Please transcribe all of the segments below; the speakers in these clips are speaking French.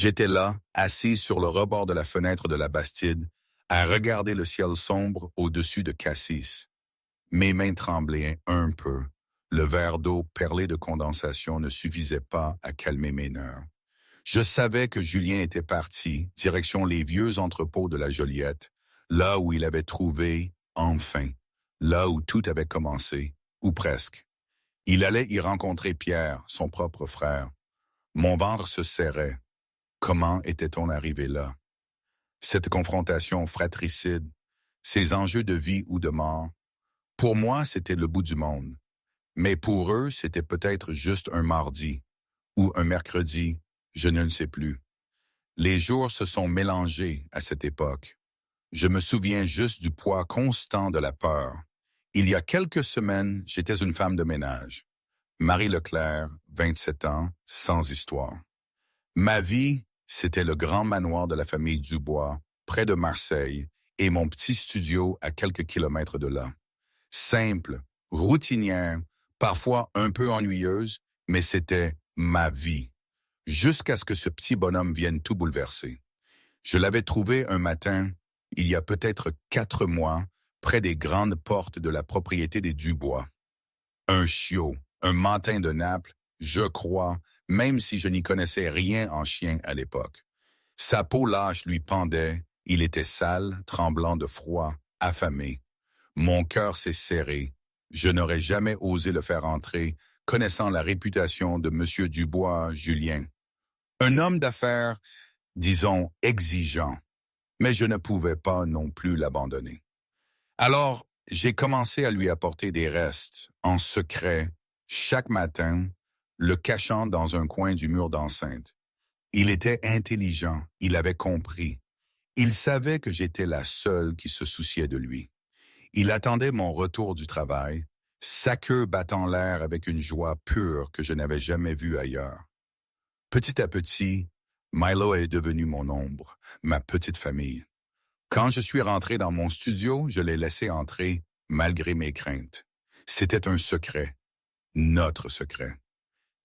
J'étais là, assis sur le rebord de la fenêtre de la Bastide, à regarder le ciel sombre au-dessus de Cassis. Mes mains tremblaient un peu. Le verre d'eau perlé de condensation ne suffisait pas à calmer mes nerfs. Je savais que Julien était parti, direction les vieux entrepôts de la Joliette, là où il avait trouvé, enfin, là où tout avait commencé, ou presque. Il allait y rencontrer Pierre, son propre frère. Mon ventre se serrait. Comment était-on arrivé là? Cette confrontation fratricide, ces enjeux de vie ou de mort, pour moi, c'était le bout du monde. Mais pour eux, c'était peut-être juste un mardi ou un mercredi, je ne le sais plus. Les jours se sont mélangés à cette époque. Je me souviens juste du poids constant de la peur. Il y a quelques semaines, j'étais une femme de ménage. Marie Leclerc, 27 ans, sans histoire. Ma vie, c'était le grand manoir de la famille Dubois, près de Marseille, et mon petit studio à quelques kilomètres de là. Simple, routinière, parfois un peu ennuyeuse, mais c'était ma vie. Jusqu'à ce que ce petit bonhomme vienne tout bouleverser. Je l'avais trouvé un matin, il y a peut-être 4 mois, près des grandes portes de la propriété des Dubois. Un chiot, un mâtin de Naples, je crois, même si je n'y connaissais rien en chien à l'époque. Sa peau lâche lui pendait, il était sale, tremblant de froid, affamé. Mon cœur s'est serré. Je n'aurais jamais osé le faire entrer, connaissant la réputation de M. Dubois, Julien. Un homme d'affaires, disons, exigeant, mais je ne pouvais pas non plus l'abandonner. Alors, j'ai commencé à lui apporter des restes, en secret, chaque matin, le cachant dans un coin du mur d'enceinte. Il était intelligent, il avait compris. Il savait que j'étais la seule qui se souciait de lui. Il attendait mon retour du travail, sa queue battant l'air avec une joie pure que je n'avais jamais vue ailleurs. Petit à petit, Milo est devenu mon ombre, ma petite famille. Quand je suis rentré dans mon studio, je l'ai laissé entrer, malgré mes craintes. C'était un secret, notre secret.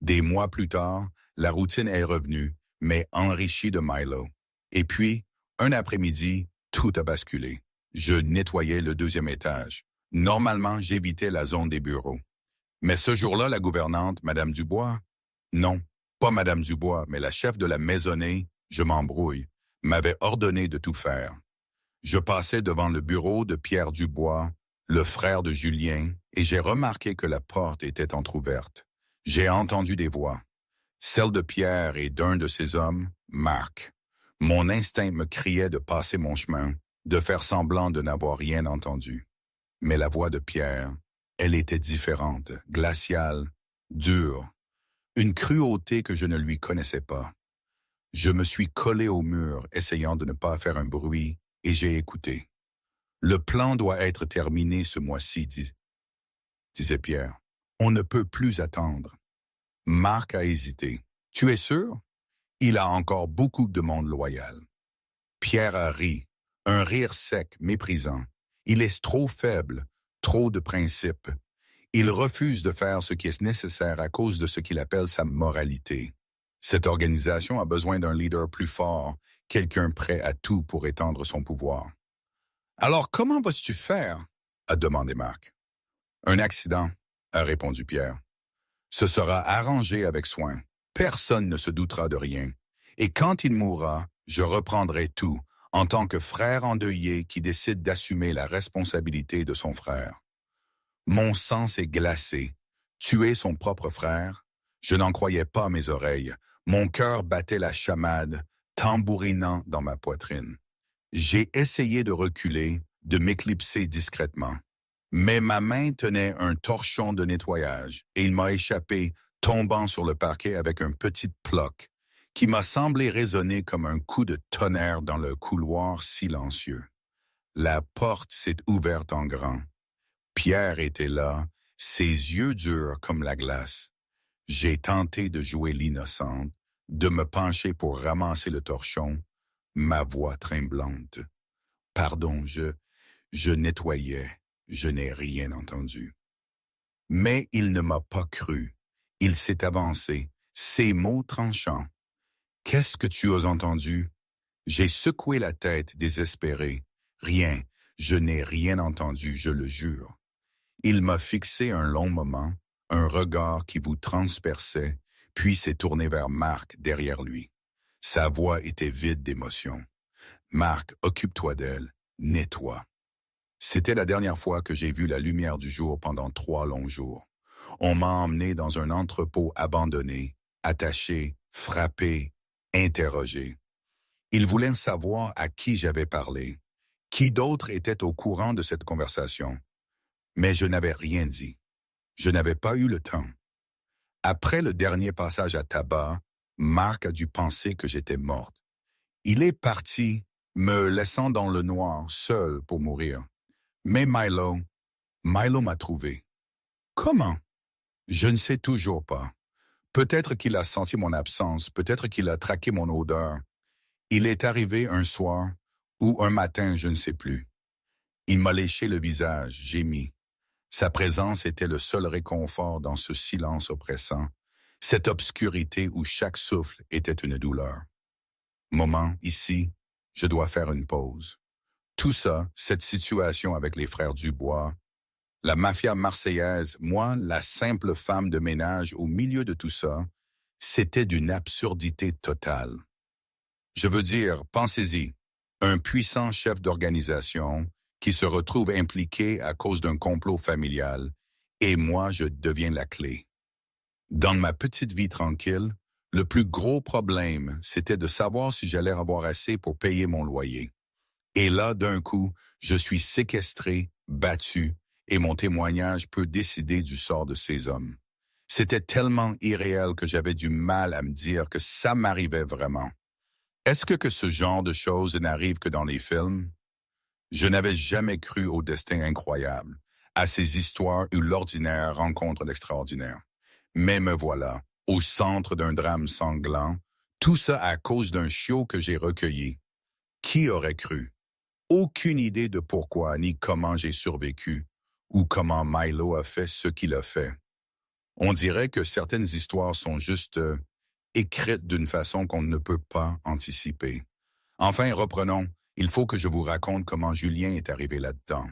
Des mois plus tard, la routine est revenue, mais enrichie de Milo. Et puis, un après-midi, tout a basculé. Je nettoyais le 2e étage. Normalement, j'évitais la zone des bureaux. Mais ce jour-là, la gouvernante, Madame Dubois, non, pas Madame Dubois, mais la chef de la maisonnée, je m'embrouille, m'avait ordonné de tout faire. Je passais devant le bureau de Pierre Dubois, le frère de Julien, et j'ai remarqué que la porte était entr'ouverte. J'ai entendu des voix. Celle de Pierre et d'un de ses hommes, Marc. Mon instinct me criait de passer mon chemin, de faire semblant de n'avoir rien entendu. Mais la voix de Pierre, elle était différente, glaciale, dure. Une cruauté que je ne lui connaissais pas. Je me suis collé au mur, essayant de ne pas faire un bruit, et j'ai écouté. Le plan doit être terminé ce mois-ci, disait Pierre. On ne peut plus attendre. Marc a hésité. Tu es sûr? Il a encore beaucoup de monde loyal. Pierre a ri, un rire sec, méprisant. Il est trop faible, trop de principes. Il refuse de faire ce qui est nécessaire à cause de ce qu'il appelle sa moralité. Cette organisation a besoin d'un leader plus fort, quelqu'un prêt à tout pour étendre son pouvoir. Alors, comment vas-tu faire? A demandé Marc. Un accident, a répondu Pierre. Ce sera arrangé avec soin. Personne ne se doutera de rien. Et quand il mourra, je reprendrai tout, en tant que frère endeuillé qui décide d'assumer la responsabilité de son frère. Mon sang s'est glacé. Tuer son propre frère? Je n'en croyais pas mes oreilles. Mon cœur battait la chamade, tambourinant dans ma poitrine. J'ai essayé de reculer, de m'éclipser discrètement. Mais ma main tenait un torchon de nettoyage et il m'a échappé, tombant sur le parquet avec un petit ploc qui m'a semblé résonner comme un coup de tonnerre dans le couloir silencieux. La porte s'est ouverte en grand. Pierre était là, ses yeux durs comme la glace. J'ai tenté de jouer l'innocente, de me pencher pour ramasser le torchon, ma voix tremblante. Pardon, je nettoyais, je n'ai rien entendu. Mais il ne m'a pas cru. Il s'est avancé, ses mots tranchants. Qu'est-ce que tu as entendu? J'ai secoué la tête, désespéré. Rien, je n'ai rien entendu, je le jure. Il m'a fixé un long moment, un regard qui vous transperçait, puis s'est tourné vers Marc derrière lui. Sa voix était vide d'émotion. Marc, occupe-toi d'elle, nettoie. C'était la dernière fois que j'ai vu la lumière du jour pendant 3 longs jours. On m'a emmené dans un entrepôt abandonné, attaché, frappé, interrogé. Il voulait savoir à qui j'avais parlé. Qui d'autre était au courant de cette conversation? Mais je n'avais rien dit. Je n'avais pas eu le temps. Après le dernier passage à tabac, Marc a dû penser que j'étais morte. Il est parti, me laissant dans le noir, seul pour mourir. Mais Milo m'a trouvé. Comment? Je ne sais toujours pas. Peut-être qu'il a senti mon absence, peut-être qu'il a traqué mon odeur. Il est arrivé un soir, ou un matin, je ne sais plus. Il m'a léché le visage, gémi. Sa présence était le seul réconfort dans ce silence oppressant, cette obscurité où chaque souffle était une douleur. Moment, ici, je dois faire une pause. Tout ça, cette situation avec les frères Dubois, la mafia marseillaise, moi, la simple femme de ménage au milieu de tout ça, c'était d'une absurdité totale. Je veux dire, pensez-y, un puissant chef d'organisation qui se retrouve impliqué à cause d'un complot familial, et moi, je deviens la clé. Dans ma petite vie tranquille, le plus gros problème, c'était de savoir si j'allais avoir assez pour payer mon loyer. Et là, d'un coup, je suis séquestré, battu, et mon témoignage peut décider du sort de ces hommes. C'était tellement irréel que j'avais du mal à me dire que ça m'arrivait vraiment. Est-ce que ce genre de choses n'arrive que dans les films? Je n'avais jamais cru au destin incroyable, à ces histoires où l'ordinaire rencontre l'extraordinaire. Mais me voilà, au centre d'un drame sanglant, tout ça à cause d'un chiot que j'ai recueilli. Qui aurait cru? Aucune idée de pourquoi ni comment j'ai survécu, ou comment Milo a fait ce qu'il a fait. On dirait que certaines histoires sont juste écrites d'une façon qu'on ne peut pas anticiper. Enfin, reprenons. Il faut que je vous raconte comment Julien est arrivé là-dedans.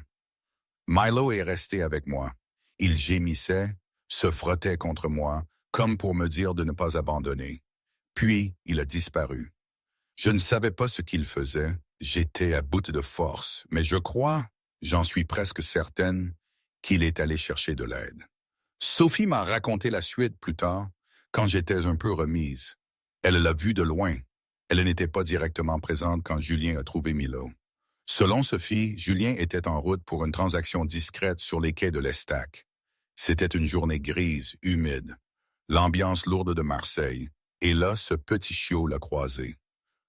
Milo est resté avec moi. Il gémissait, se frottait contre moi, comme pour me dire de ne pas abandonner. Puis, il a disparu. Je ne savais pas ce qu'il faisait. J'étais à bout de force, mais j'en suis presque certaine, qu'il est allé chercher de l'aide. Sophie m'a raconté la suite plus tard, quand j'étais un peu remise. Elle l'a vu de loin. Elle n'était pas directement présente quand Julien a trouvé Milo. Selon Sophie, Julien était en route pour une transaction discrète sur les quais de l'Estaque. C'était une journée grise, humide, l'ambiance lourde de Marseille, et là, ce petit chiot l'a croisé.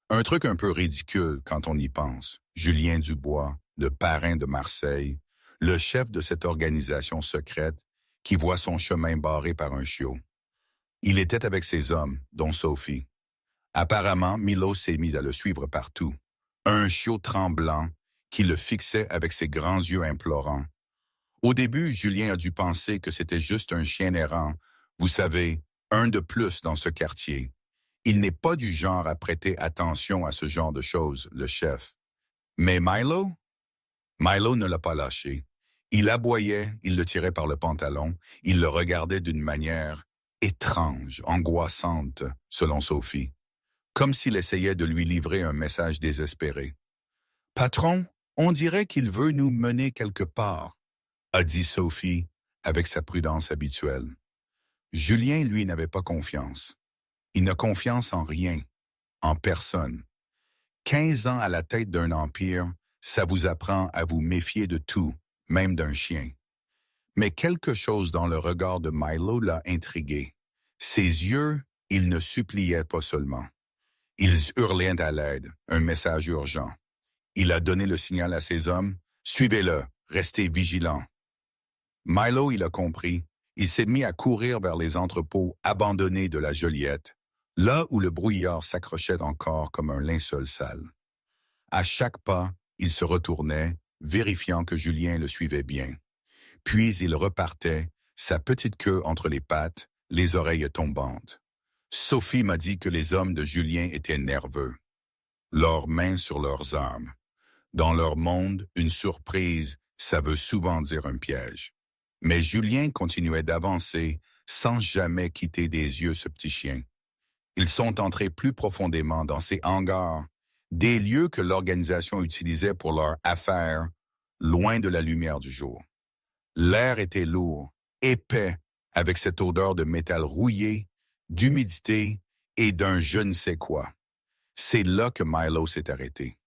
Un truc un peu ridicule quand on y pense. Julien Dubois, le parrain de Marseille, le chef de cette organisation secrète qui voit son chemin barré par un chiot. Il était avec ses hommes, dont Sophie. Apparemment, Milo s'est mis à le suivre partout. Un chiot tremblant qui le fixait avec ses grands yeux implorants. Au début, Julien a dû penser que c'était juste un chien errant, vous savez, un de plus dans ce quartier. Il n'est pas du genre à prêter attention à ce genre de choses, le chef. Mais Milo? Milo ne l'a pas lâché. Il aboyait, il le tirait par le pantalon, il le regardait d'une manière étrange, angoissante, selon Sophie. Comme s'il essayait de lui livrer un message désespéré. « Patron, on dirait qu'il veut nous mener quelque part, » a dit Sophie avec sa prudence habituelle. Julien, lui, n'avait pas confiance. Il n'a confiance en rien, en personne. 15 ans à la tête d'un empire, ça vous apprend à vous méfier de tout, même d'un chien. Mais quelque chose dans le regard de Milo l'a intrigué. Ses yeux, il ne suppliait pas seulement. Ils hurlaient à l'aide, un message urgent. Il a donné le signal à ses hommes, « Suivez-le, restez vigilants. » Milo, il a compris. Il s'est mis à courir vers les entrepôts abandonnés de la Joliette, là où le brouillard s'accrochait encore comme un linceul sale. À chaque pas, il se retournait, vérifiant que Julien le suivait bien. Puis il repartait, sa petite queue entre les pattes, les oreilles tombantes. Sophie m'a dit que les hommes de Julien étaient nerveux, leurs mains sur leurs armes. Dans leur monde, une surprise, ça veut souvent dire un piège. Mais Julien continuait d'avancer sans jamais quitter des yeux ce petit chien. Ils sont entrés plus profondément dans ces hangars, des lieux que l'organisation utilisait pour leurs affaires, loin de la lumière du jour. L'air était lourd, épais, avec cette odeur de métal rouillé, d'humidité et d'un je ne sais quoi. C'est là que Milo s'est arrêté.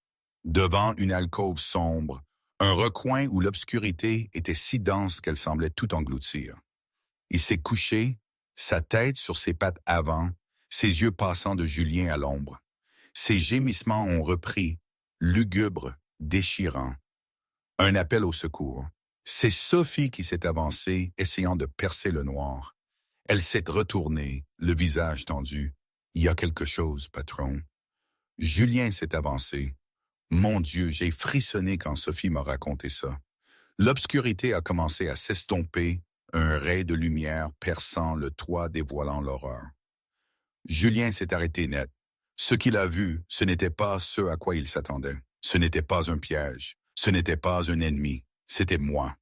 Devant une alcôve sombre, un recoin où l'obscurité était si dense qu'elle semblait tout engloutir. Il s'est couché, sa tête sur ses pattes avant, ses yeux passant de Julien à l'ombre. Ses gémissements ont repris, lugubres, déchirants. Un appel au secours. C'est Sophie qui s'est avancée, essayant de percer le noir. Elle s'est retournée, le visage tendu. « Il y a quelque chose, patron. » Julien s'est avancé. Mon Dieu, j'ai frissonné quand Sophie m'a raconté ça. L'obscurité a commencé à s'estomper, un ray de lumière perçant le toit dévoilant l'horreur. Julien s'est arrêté net. Ce qu'il a vu, ce n'était pas ce à quoi il s'attendait. Ce n'était pas un piège. Ce n'était pas un ennemi. C'était moi.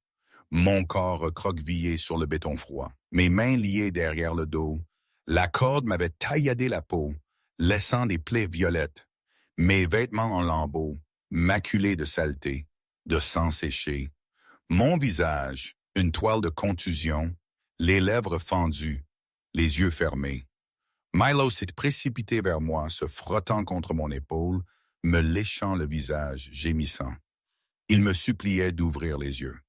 Mon corps recroquevillé sur le béton froid, mes mains liées derrière le dos. La corde m'avait tailladé la peau, laissant des plaies violettes. Mes vêtements en lambeaux, maculés de saleté, de sang séché. Mon visage, une toile de contusion, les lèvres fendues, les yeux fermés. Milo s'est précipité vers moi, se frottant contre mon épaule, me léchant le visage, gémissant. Il me suppliait d'ouvrir les yeux.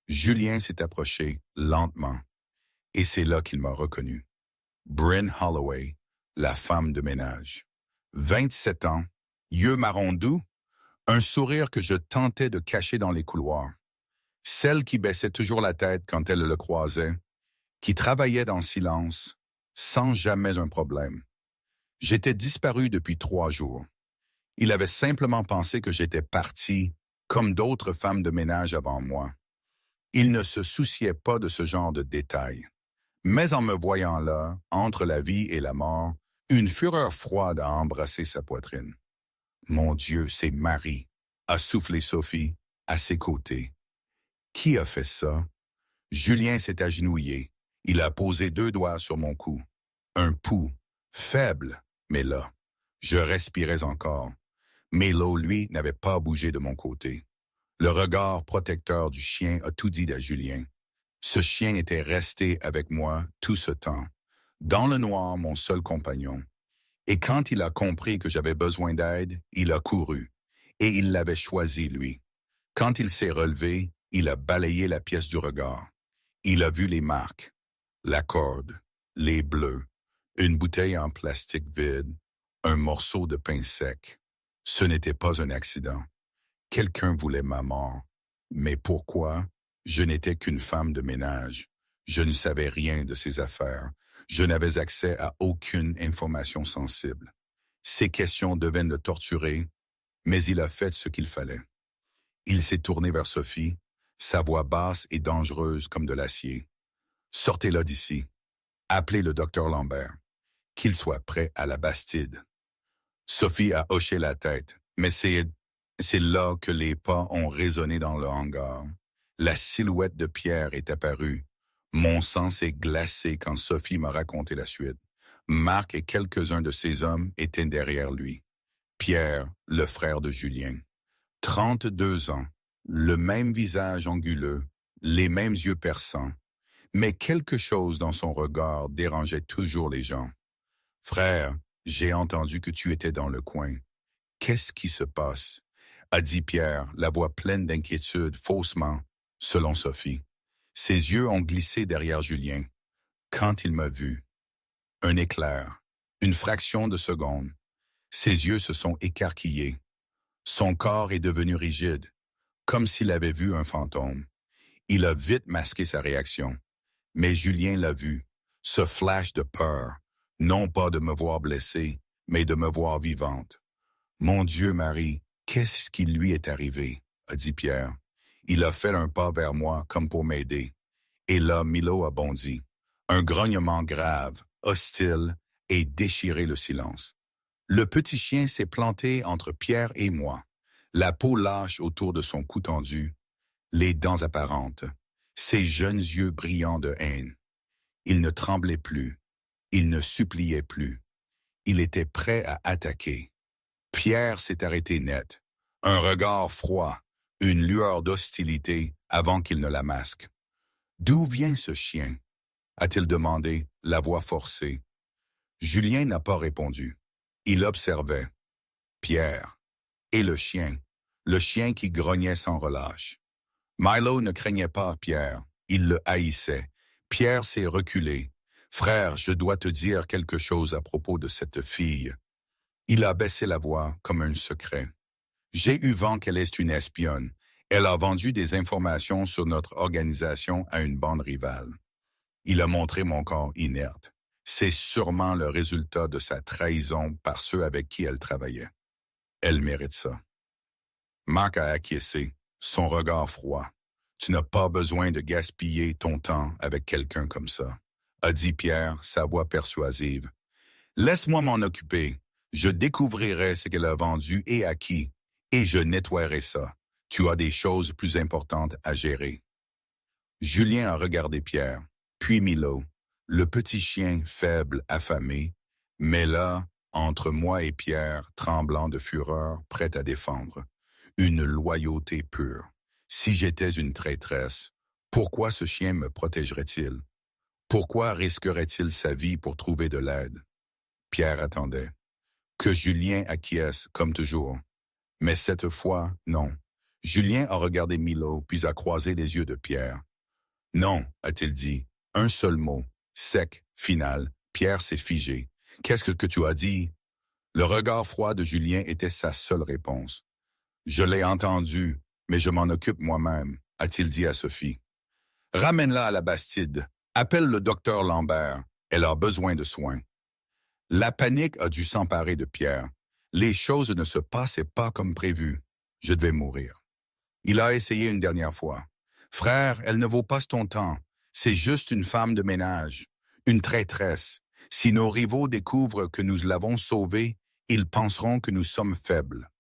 Julien s'est approché lentement, et c'est là qu'il m'a reconnu. Bryn Holloway, la femme de ménage. 27 ans, yeux marron doux, un sourire que je tentais de cacher dans les couloirs. Celle qui baissait toujours la tête quand elle le croisait, qui travaillait dans le silence, sans jamais un problème. J'étais disparu depuis 3 jours. Il avait simplement pensé que j'étais parti, comme d'autres femmes de ménage avant moi. Il ne se souciait pas de ce genre de détails. Mais en me voyant là, entre la vie et la mort, une fureur froide a embrassé sa poitrine. Mon Dieu, c'est Marie, a soufflé Sophie, à ses côtés. Qui a fait ça? Julien s'est agenouillé. Il a posé 2 doigts sur mon cou. Un pouls, faible, mais là. Je respirais encore. Mais l'eau, lui, n'avait pas bougé de mon côté. Le regard protecteur du chien a tout dit à Julien. Ce chien était resté avec moi tout ce temps. Dans le noir, mon seul compagnon. Et quand il a compris que j'avais besoin d'aide, il a couru. Et il l'avait choisi, lui. Quand il s'est relevé, il a balayé la pièce du regard. Il a vu les marques, la corde, les bleus, une bouteille en plastique vide, un morceau de pain sec. Ce n'était pas un accident. Quelqu'un voulait ma mort. Mais pourquoi? Je n'étais qu'une femme de ménage. Je ne savais rien de ses affaires. Je n'avais accès à aucune information sensible. Ces questions devaient le torturer, mais il a fait ce qu'il fallait. Il s'est tourné vers Sophie, sa voix basse et dangereuse comme de l'acier. « Sortez-la d'ici. Appelez le docteur Lambert. Qu'il soit prêt à la Bastide. » Sophie a hoché la tête, mais c'est là que les pas ont résonné dans le hangar. La silhouette de Pierre est apparue. Mon sang s'est glacé quand Sophie m'a raconté la suite. Marc et quelques-uns de ses hommes étaient derrière lui. Pierre, le frère de Julien. 32 ans, le même visage anguleux, les mêmes yeux perçants. Mais quelque chose dans son regard dérangeait toujours les gens. « Frère, j'ai entendu que tu étais dans le coin. Qu'est-ce qui se passe? » a dit Pierre, la voix pleine d'inquiétude, faussement, selon Sophie. Ses yeux ont glissé derrière Julien. Quand il m'a vu, un éclair, une fraction de seconde, ses yeux se sont écarquillés. Son corps est devenu rigide, comme s'il avait vu un fantôme. Il a vite masqué sa réaction. Mais Julien l'a vu, ce flash de peur, non pas de me voir blessée, mais de me voir vivante. « Mon Dieu, Marie, qu'est-ce qui lui est arrivé? » a dit Pierre. Il a fait un pas vers moi comme pour m'aider. Et là, Milo a bondi. Un grognement grave, hostile, et déchiré le silence. Le petit chien s'est planté entre Pierre et moi, la peau lâche autour de son cou tendu, les dents apparentes, ses jeunes yeux brillants de haine. Il ne tremblait plus, il ne suppliait plus. Il était prêt à attaquer. Pierre s'est arrêté net, un regard froid, une lueur d'hostilité avant qu'il ne la masque. « D'où vient ce chien ?» a-t-il demandé, la voix forcée. Julien n'a pas répondu. Il observait. Pierre. Et le chien qui grognait sans relâche. Milo ne craignait pas Pierre, il le haïssait. Pierre s'est reculé. « Frère, je dois te dire quelque chose à propos de cette fille. » Il a baissé la voix comme un secret. « J'ai eu vent qu'elle est une espionne. Elle a vendu des informations sur notre organisation à une bande rivale. » Il a montré mon corps inerte. C'est sûrement le résultat de sa trahison par ceux avec qui elle travaillait. Elle mérite ça. Marc a acquiescé, son regard froid. « Tu n'as pas besoin de gaspiller ton temps avec quelqu'un comme ça, » a dit Pierre, sa voix persuasive. « Laisse-moi m'en occuper. Je découvrirai ce qu'elle a vendu et à qui, et je nettoierai ça. Tu as des choses plus importantes à gérer. » Julien a regardé Pierre, puis Milo, le petit chien faible, affamé, mais là, entre moi et Pierre, tremblant de fureur, prêt à défendre. Une loyauté pure. Si j'étais une traîtresse, pourquoi ce chien me protégerait-il? Pourquoi risquerait-il sa vie pour trouver de l'aide? Pierre attendait. Que Julien acquiesce, comme toujours. Mais cette fois, non. Julien a regardé Milo, puis a croisé les yeux de Pierre. « Non », a-t-il dit. Un seul mot, sec, final. Pierre s'est figé. « Qu'est-ce que tu as dit ?» Le regard froid de Julien était sa seule réponse. « Je l'ai entendu, mais je m'en occupe moi-même », a-t-il dit à Sophie. « Ramène-la à la Bastide. Appelle le docteur Lambert. Elle a besoin de soins. » La panique a dû s'emparer de Pierre. Les choses ne se passaient pas comme prévu. Je devais mourir. Il a essayé une dernière fois. « Frère, elle ne vaut pas ton temps. C'est juste une femme de ménage, une traîtresse. Si nos rivaux découvrent que nous l'avons sauvée, ils penseront que nous sommes faibles. »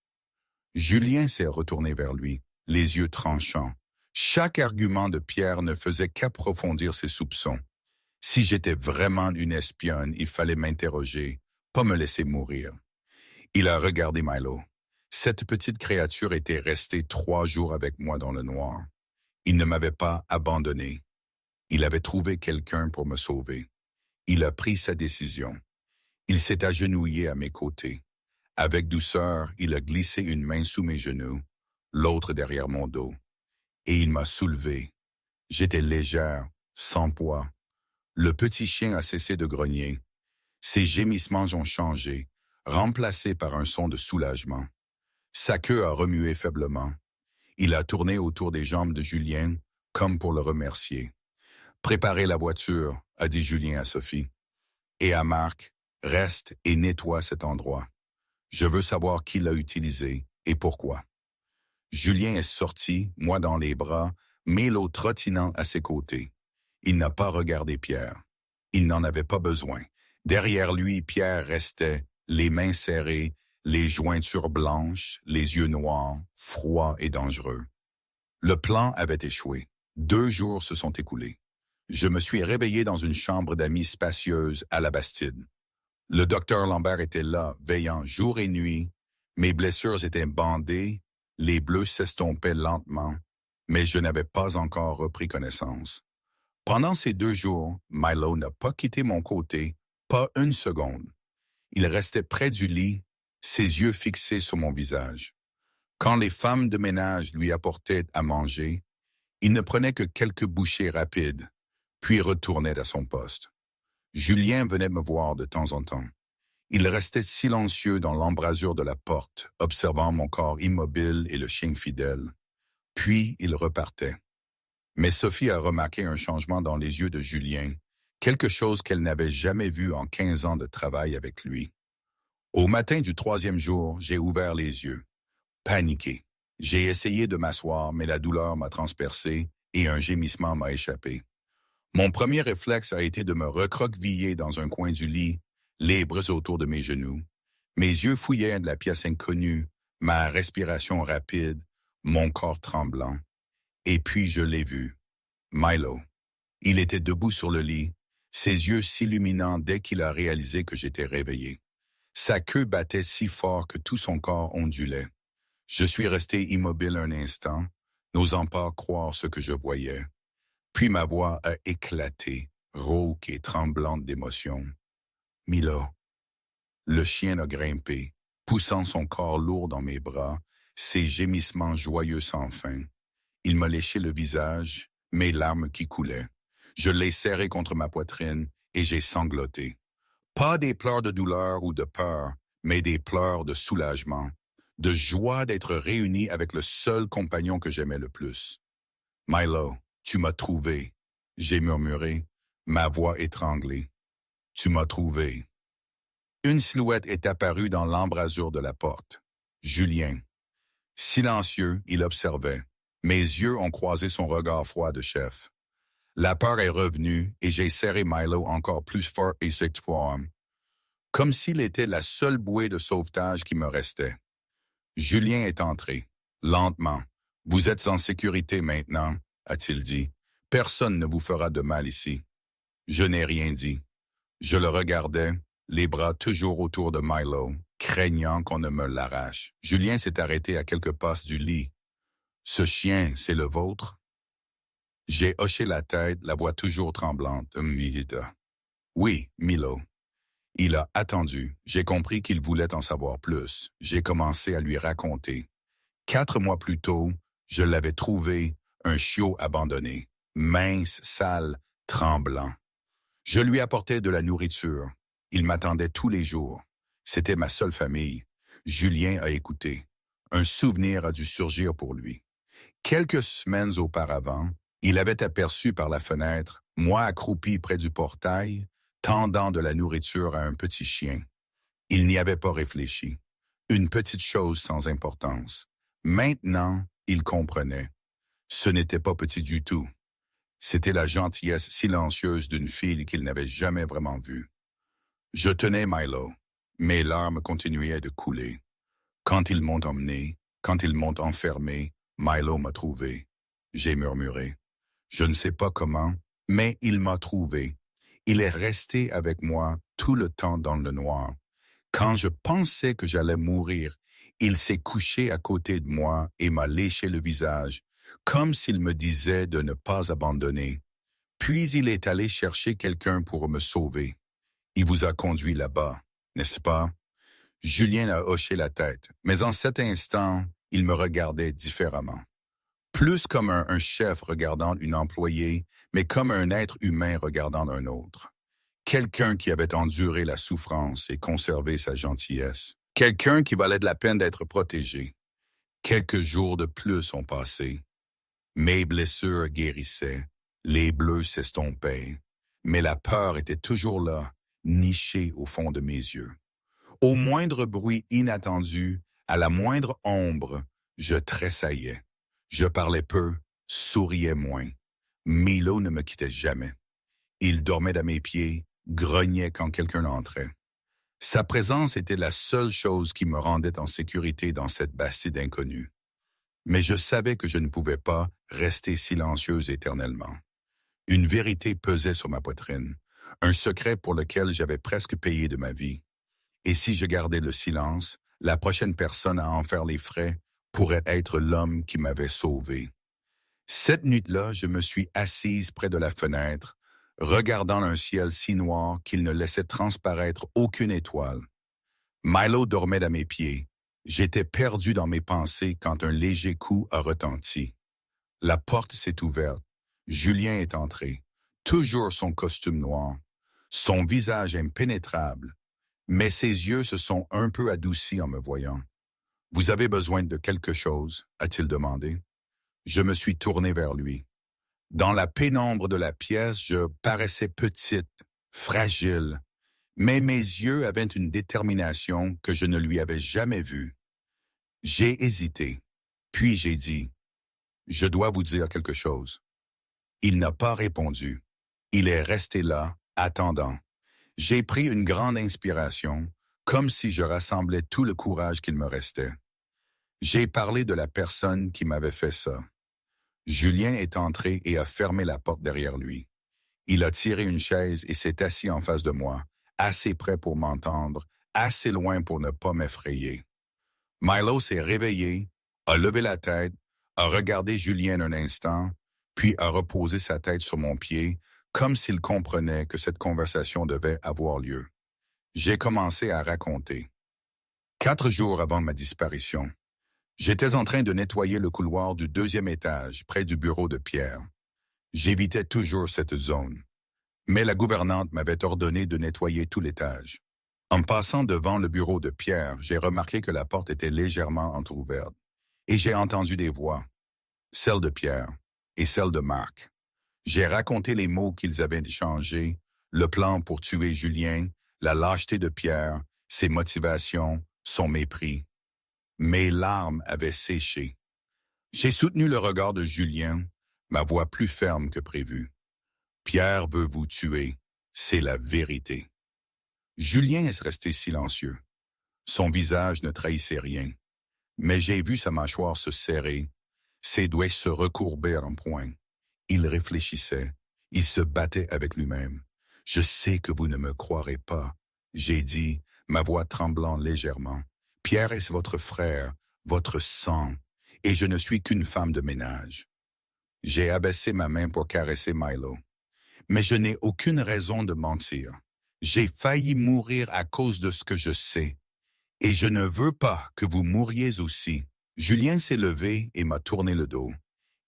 Julien s'est retourné vers lui, les yeux tranchants. Chaque argument de Pierre ne faisait qu'approfondir ses soupçons. Si j'étais vraiment une espionne, il fallait m'interroger, pas me laisser mourir. Il a regardé Milo. Cette petite créature était restée 3 jours avec moi dans le noir. Il ne m'avait pas abandonné. Il avait trouvé quelqu'un pour me sauver. Il a pris sa décision. Il s'est agenouillé à mes côtés. Avec douceur, il a glissé une main sous mes genoux, l'autre derrière mon dos. Et il m'a soulevé. J'étais légère, sans poids. Le petit chien a cessé de grogner. Ses gémissements ont changé, remplacés par un son de soulagement. Sa queue a remué faiblement. Il a tourné autour des jambes de Julien, comme pour le remercier. « Préparez la voiture », a dit Julien à Sophie. Et à Marc, « Reste et nettoie cet endroit. Je veux savoir qui l'a utilisé et pourquoi. » Julien est sorti, moi dans les bras, Milo trottinant à ses côtés. Il n'a pas regardé Pierre. Il n'en avait pas besoin. Derrière lui, Pierre restait, les mains serrées, les jointures blanches, les yeux noirs, froids et dangereux. Le plan avait échoué. 2 jours se sont écoulés. Je me suis réveillé dans une chambre d'amis spacieuse à la Bastide. Le docteur Lambert était là, veillant jour et nuit. Mes blessures étaient bandées, les bleus s'estompaient lentement, mais je n'avais pas encore repris connaissance. Pendant ces 2 jours, Milo n'a pas quitté mon côté, pas une seconde. Il restait près du lit, ses yeux fixés sur mon visage. Quand les femmes de ménage lui apportaient à manger, il ne prenait que quelques bouchées rapides, puis retournait à son poste. Julien venait me voir de temps en temps. Il restait silencieux dans l'embrasure de la porte, observant mon corps immobile et le chien fidèle. Puis il repartait. Mais Sophie a remarqué un changement dans les yeux de Julien, quelque chose qu'elle n'avait jamais vu en 15 ans de travail avec lui. Au matin du 3e jour, j'ai ouvert les yeux. Paniqué. J'ai essayé de m'asseoir, mais la douleur m'a transpercé et un gémissement m'a échappé. Mon premier réflexe a été de me recroqueviller dans un coin du lit, les bras autour de mes genoux. Mes yeux fouillèrent de la pièce inconnue, ma respiration rapide, mon corps tremblant. Et puis je l'ai vu. Milo. Il était debout sur le lit, ses yeux s'illuminant dès qu'il a réalisé que j'étais réveillé. Sa queue battait si fort que tout son corps ondulait. Je suis resté immobile un instant, n'osant pas croire ce que je voyais. Puis ma voix a éclaté, rauque et tremblante d'émotion. Milo. Le chien a grimpé, poussant son corps lourd dans mes bras, ses gémissements joyeux sans fin. Il m'a léché le visage, mes larmes qui coulaient. Je l'ai serré contre ma poitrine et j'ai sangloté. Pas des pleurs de douleur ou de peur, mais des pleurs de soulagement, de joie d'être réuni avec le seul compagnon que j'aimais le plus. Milo, tu m'as trouvé, j'ai murmuré, ma voix étranglée. Tu m'as trouvé. Une silhouette est apparue dans l'embrasure de la porte. Julien. Silencieux, il observait. Mes yeux ont croisé son regard froid de chef. La peur est revenue et j'ai serré Milo encore plus fort et cette fois, comme s'il était la seule bouée de sauvetage qui me restait. Julien est entré, lentement. « Vous êtes en sécurité maintenant, » a-t-il dit. « Personne ne vous fera de mal ici. » Je n'ai rien dit. Je le regardais, les bras toujours autour de Milo, craignant qu'on ne me l'arrache. Julien s'est arrêté à quelques passes du lit. « Ce chien, c'est le vôtre? » J'ai hoché la tête, la voix toujours tremblante. « Oui, Milo. » Il a attendu. J'ai compris qu'il voulait en savoir plus. J'ai commencé à lui raconter. 4 mois plus tôt, je l'avais trouvé, un chiot abandonné, mince, sale, tremblant. Je lui apportais de la nourriture. Il m'attendait tous les jours. C'était ma seule famille. Julien a écouté. Un souvenir a dû surgir pour lui. Quelques semaines auparavant, il avait aperçu par la fenêtre, moi accroupi près du portail, tendant de la nourriture à un petit chien. Il n'y avait pas réfléchi. Une petite chose sans importance. Maintenant, il comprenait. Ce n'était pas petit du tout. C'était la gentillesse silencieuse d'une fille qu'il n'avait jamais vraiment vue. Je tenais Milo. Mes larmes continuaient de couler. Quand ils m'ont emmené, quand ils m'ont enfermé, Milo m'a trouvé. J'ai murmuré. Je ne sais pas comment, mais il m'a trouvé. Il est resté avec moi tout le temps dans le noir. Quand je pensais que j'allais mourir, il s'est couché à côté de moi et m'a léché le visage, comme s'il me disait de ne pas abandonner. Puis il est allé chercher quelqu'un pour me sauver. Il vous a conduit là-bas, n'est-ce pas? Julien a hoché la tête, mais en cet instant, il me regardait différemment. Plus comme un chef regardant une employée, mais comme un être humain regardant un autre. Quelqu'un qui avait enduré la souffrance et conservé sa gentillesse. Quelqu'un qui valait de la peine d'être protégé. Quelques jours de plus ont passé. Mes blessures guérissaient, les bleus s'estompaient, mais la peur était toujours là, nichée au fond de mes yeux. Au moindre bruit inattendu, à la moindre ombre, je tressaillais. Je parlais peu, souriais moins. Milo ne me quittait jamais. Il dormait à mes pieds, grognait quand quelqu'un entrait. Sa présence était la seule chose qui me rendait en sécurité dans cette bastide inconnue. Mais je savais que je ne pouvais pas rester silencieuse éternellement. Une vérité pesait sur ma poitrine, un secret pour lequel j'avais presque payé de ma vie. Et si je gardais le silence, la prochaine personne à en faire les frais pourrait être l'homme qui m'avait sauvé. Cette nuit-là, je me suis assise près de la fenêtre, regardant un ciel si noir qu'il ne laissait transparaître aucune étoile. Milo dormait à mes pieds. J'étais perdu dans mes pensées quand un léger coup a retenti. La porte s'est ouverte. Julien est entré, toujours son costume noir, son visage impénétrable, mais ses yeux se sont un peu adoucis en me voyant. « Vous avez besoin de quelque chose ?» a-t-il demandé. Je me suis tourné vers lui. Dans la pénombre de la pièce, je paraissais petite, fragile, mais mes yeux avaient une détermination que je ne lui avais jamais vue. J'ai hésité, puis j'ai dit « Je dois vous dire quelque chose. » Il n'a pas répondu. Il est resté là, attendant. J'ai pris une grande inspiration, comme si je rassemblais tout le courage qu'il me restait. J'ai parlé de la personne qui m'avait fait ça. Julien est entré et a fermé la porte derrière lui. Il a tiré une chaise et s'est assis en face de moi, assez près pour m'entendre, assez loin pour ne pas m'effrayer. Milo s'est réveillé, a levé la tête, a regardé Julien un instant, puis a reposé sa tête sur mon pied, comme s'il comprenait que cette conversation devait avoir lieu. J'ai commencé à raconter. 4 jours avant ma disparition, j'étais en train de nettoyer le couloir du 2e étage, près du bureau de Pierre. J'évitais toujours cette zone. Mais la gouvernante m'avait ordonné de nettoyer tout l'étage. En passant devant le bureau de Pierre, j'ai remarqué que la porte était légèrement entr'ouverte. Et j'ai entendu des voix, celle de Pierre et celle de Marc. J'ai raconté les mots qu'ils avaient échangés, le plan pour tuer Julien, la lâcheté de Pierre, ses motivations, son mépris. Mes larmes avaient séché. J'ai soutenu le regard de Julien, ma voix plus ferme que prévu. Pierre veut vous tuer, c'est la vérité. Julien est resté silencieux. Son visage ne trahissait rien. Mais j'ai vu sa mâchoire se serrer, ses doigts se recourber en poing. Il réfléchissait, il se battait avec lui-même. « Je sais que vous ne me croirez pas. » J'ai dit, ma voix tremblant légèrement. « Pierre est votre frère, votre sang, et je ne suis qu'une femme de ménage. » J'ai abaissé ma main pour caresser Milo. Mais je n'ai aucune raison de mentir. J'ai failli mourir à cause de ce que je sais. Et je ne veux pas que vous mouriez aussi. Julien s'est levé et m'a tourné le dos.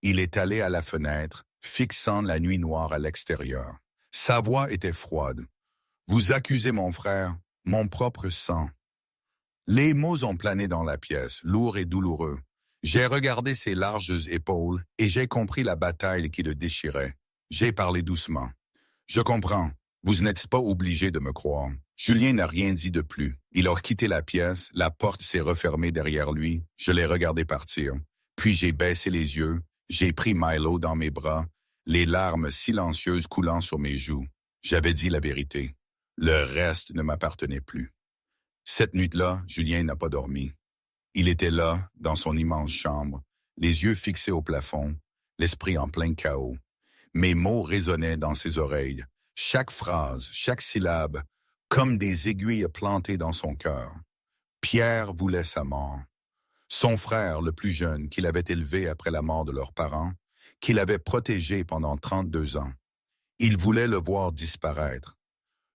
Il est allé à la fenêtre, fixant la nuit noire à l'extérieur. Sa voix était froide. « Vous accusez mon frère, mon propre sang. » Les mots ont plané dans la pièce, lourds et douloureux. J'ai regardé ses larges épaules et j'ai compris la bataille qui le déchirait. J'ai parlé doucement. « Je comprends. Vous n'êtes pas obligé de me croire. » Julien n'a rien dit de plus. Il a quitté la pièce, la porte s'est refermée derrière lui. Je l'ai regardé partir. Puis j'ai baissé les yeux, j'ai pris Milo dans mes bras, les larmes silencieuses coulant sur mes joues. J'avais dit la vérité. Le reste ne m'appartenait plus. Cette nuit-là, Julien n'a pas dormi. Il était là, dans son immense chambre, les yeux fixés au plafond, l'esprit en plein chaos. Mes mots résonnaient dans ses oreilles, chaque phrase, chaque syllabe, comme des aiguilles plantées dans son cœur. Pierre voulait sa mort. Son frère, le plus jeune, qu'il avait élevé après la mort de leurs parents, qu'il avait protégé pendant 32 ans. Il voulait le voir disparaître.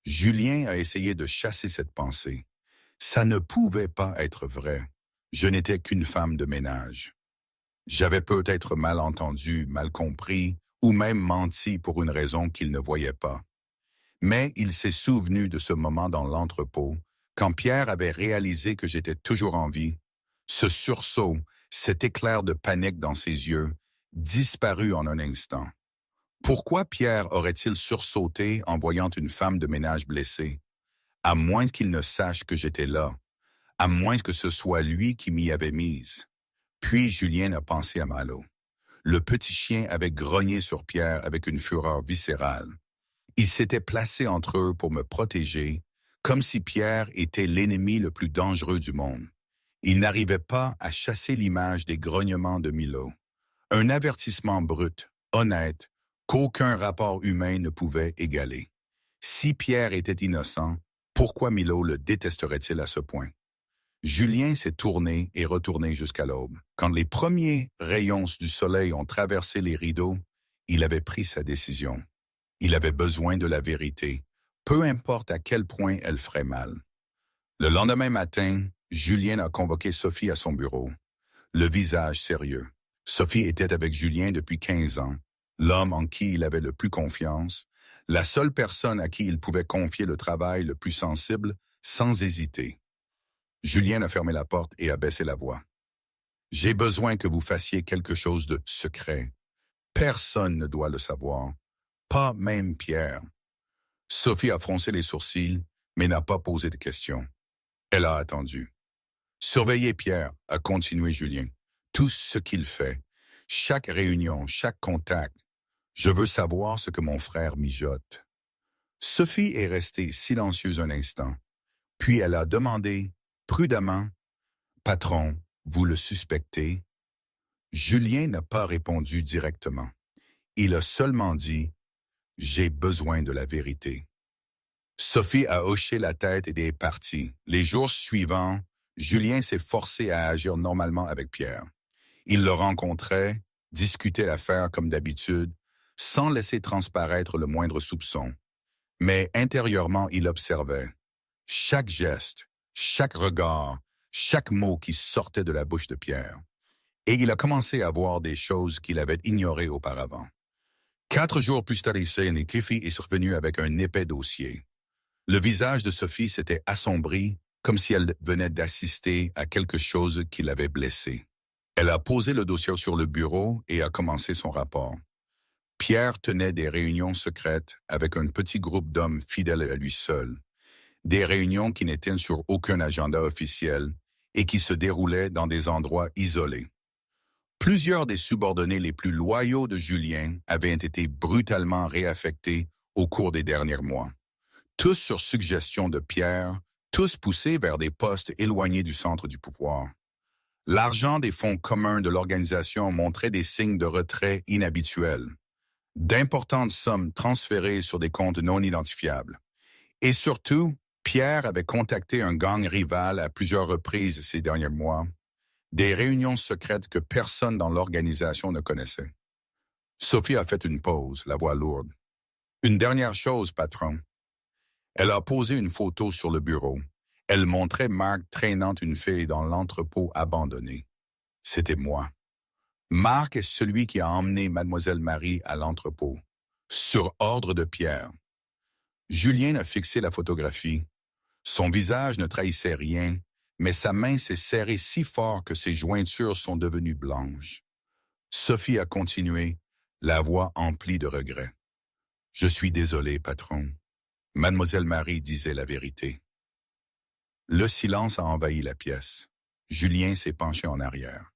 Julien a essayé de chasser cette pensée. Ça ne pouvait pas être vrai. Je n'étais qu'une femme de ménage. J'avais peut-être mal entendu, mal compris, ou même menti pour une raison qu'il ne voyait pas. Mais il s'est souvenu de ce moment dans l'entrepôt, quand Pierre avait réalisé que j'étais toujours en vie. Ce sursaut, cet éclair de panique dans ses yeux, disparut en un instant. Pourquoi Pierre aurait-il sursauté en voyant une femme de ménage blessée? À moins qu'il ne sache que j'étais là, à moins que ce soit lui qui m'y avait mise. Puis Julien a pensé à Milo. Le petit chien avait grogné sur Pierre avec une fureur viscérale. Il s'était placé entre eux pour me protéger, comme si Pierre était l'ennemi le plus dangereux du monde. Il n'arrivait pas à chasser l'image des grognements de Milo. Un avertissement brut, honnête, qu'aucun rapport humain ne pouvait égaler. Si Pierre était innocent, pourquoi Milo le détesterait-il à ce point? Julien s'est tourné et retourné jusqu'à l'aube. Quand les premiers rayons du soleil ont traversé les rideaux, il avait pris sa décision. Il avait besoin de la vérité, peu importe à quel point elle ferait mal. Le lendemain matin, Julien a convoqué Sophie à son bureau, le visage sérieux. Sophie était avec Julien depuis 15 ans, l'homme en qui il avait le plus confiance, la seule personne à qui il pouvait confier le travail le plus sensible, sans hésiter. Julien a fermé la porte et a baissé la voix. « J'ai besoin que vous fassiez quelque chose de secret. Personne ne doit le savoir, pas même Pierre. » Sophie a froncé les sourcils, mais n'a pas posé de questions. Elle a attendu. « Surveillez Pierre », a continué Julien. « Tout ce qu'il fait, chaque réunion, chaque contact. Je veux savoir ce que mon frère mijote. » Sophie est restée silencieuse un instant, puis elle a demandé, prudemment, « Patron, vous le suspectez ?» Julien n'a pas répondu directement. Il a seulement dit, « J'ai besoin de la vérité. » Sophie a hoché la tête et est partie. Les jours suivants, Julien s'est forcé à agir normalement avec Pierre. Il le rencontrait, discutait l'affaire comme d'habitude, sans laisser transparaître le moindre soupçon. Mais intérieurement, il observait. Chaque geste, chaque regard, chaque mot qui sortait de la bouche de Pierre. Et il a commencé à voir des choses qu'il avait ignorées auparavant. 4 jours plus tard, Nikifi est revenu avec un épais dossier. Le visage de Sophie s'était assombri, comme si elle venait d'assister à quelque chose qui l'avait blessée. Elle a posé le dossier sur le bureau et a commencé son rapport. Pierre tenait des réunions secrètes avec un petit groupe d'hommes fidèles à lui seul. Des réunions qui n'étaient sur aucun agenda officiel et qui se déroulaient dans des endroits isolés. Plusieurs des subordonnés les plus loyaux de Julien avaient été brutalement réaffectés au cours des derniers mois. Tous sur suggestion de Pierre, tous poussés vers des postes éloignés du centre du pouvoir. L'argent des fonds communs de l'organisation montrait des signes de retrait inhabituels. D'importantes sommes transférées sur des comptes non identifiables. Et surtout, Pierre avait contacté un gang rival à plusieurs reprises ces derniers mois. Des réunions secrètes que personne dans l'organisation ne connaissait. Sophie a fait une pause, la voix lourde. « Une dernière chose, patron. » Elle a posé une photo sur le bureau. Elle montrait Marc traînant une fille dans l'entrepôt abandonné. C'était moi. Marc est celui qui a emmené Mademoiselle Marie à l'entrepôt, sur ordre de Pierre. Julien a fixé la photographie. Son visage ne trahissait rien, mais sa main s'est serrée si fort que ses jointures sont devenues blanches. Sophie a continué, la voix emplie de regret. « Je suis désolé, patron. Mademoiselle Marie disait la vérité. » Le silence a envahi la pièce. Julien s'est penché en arrière.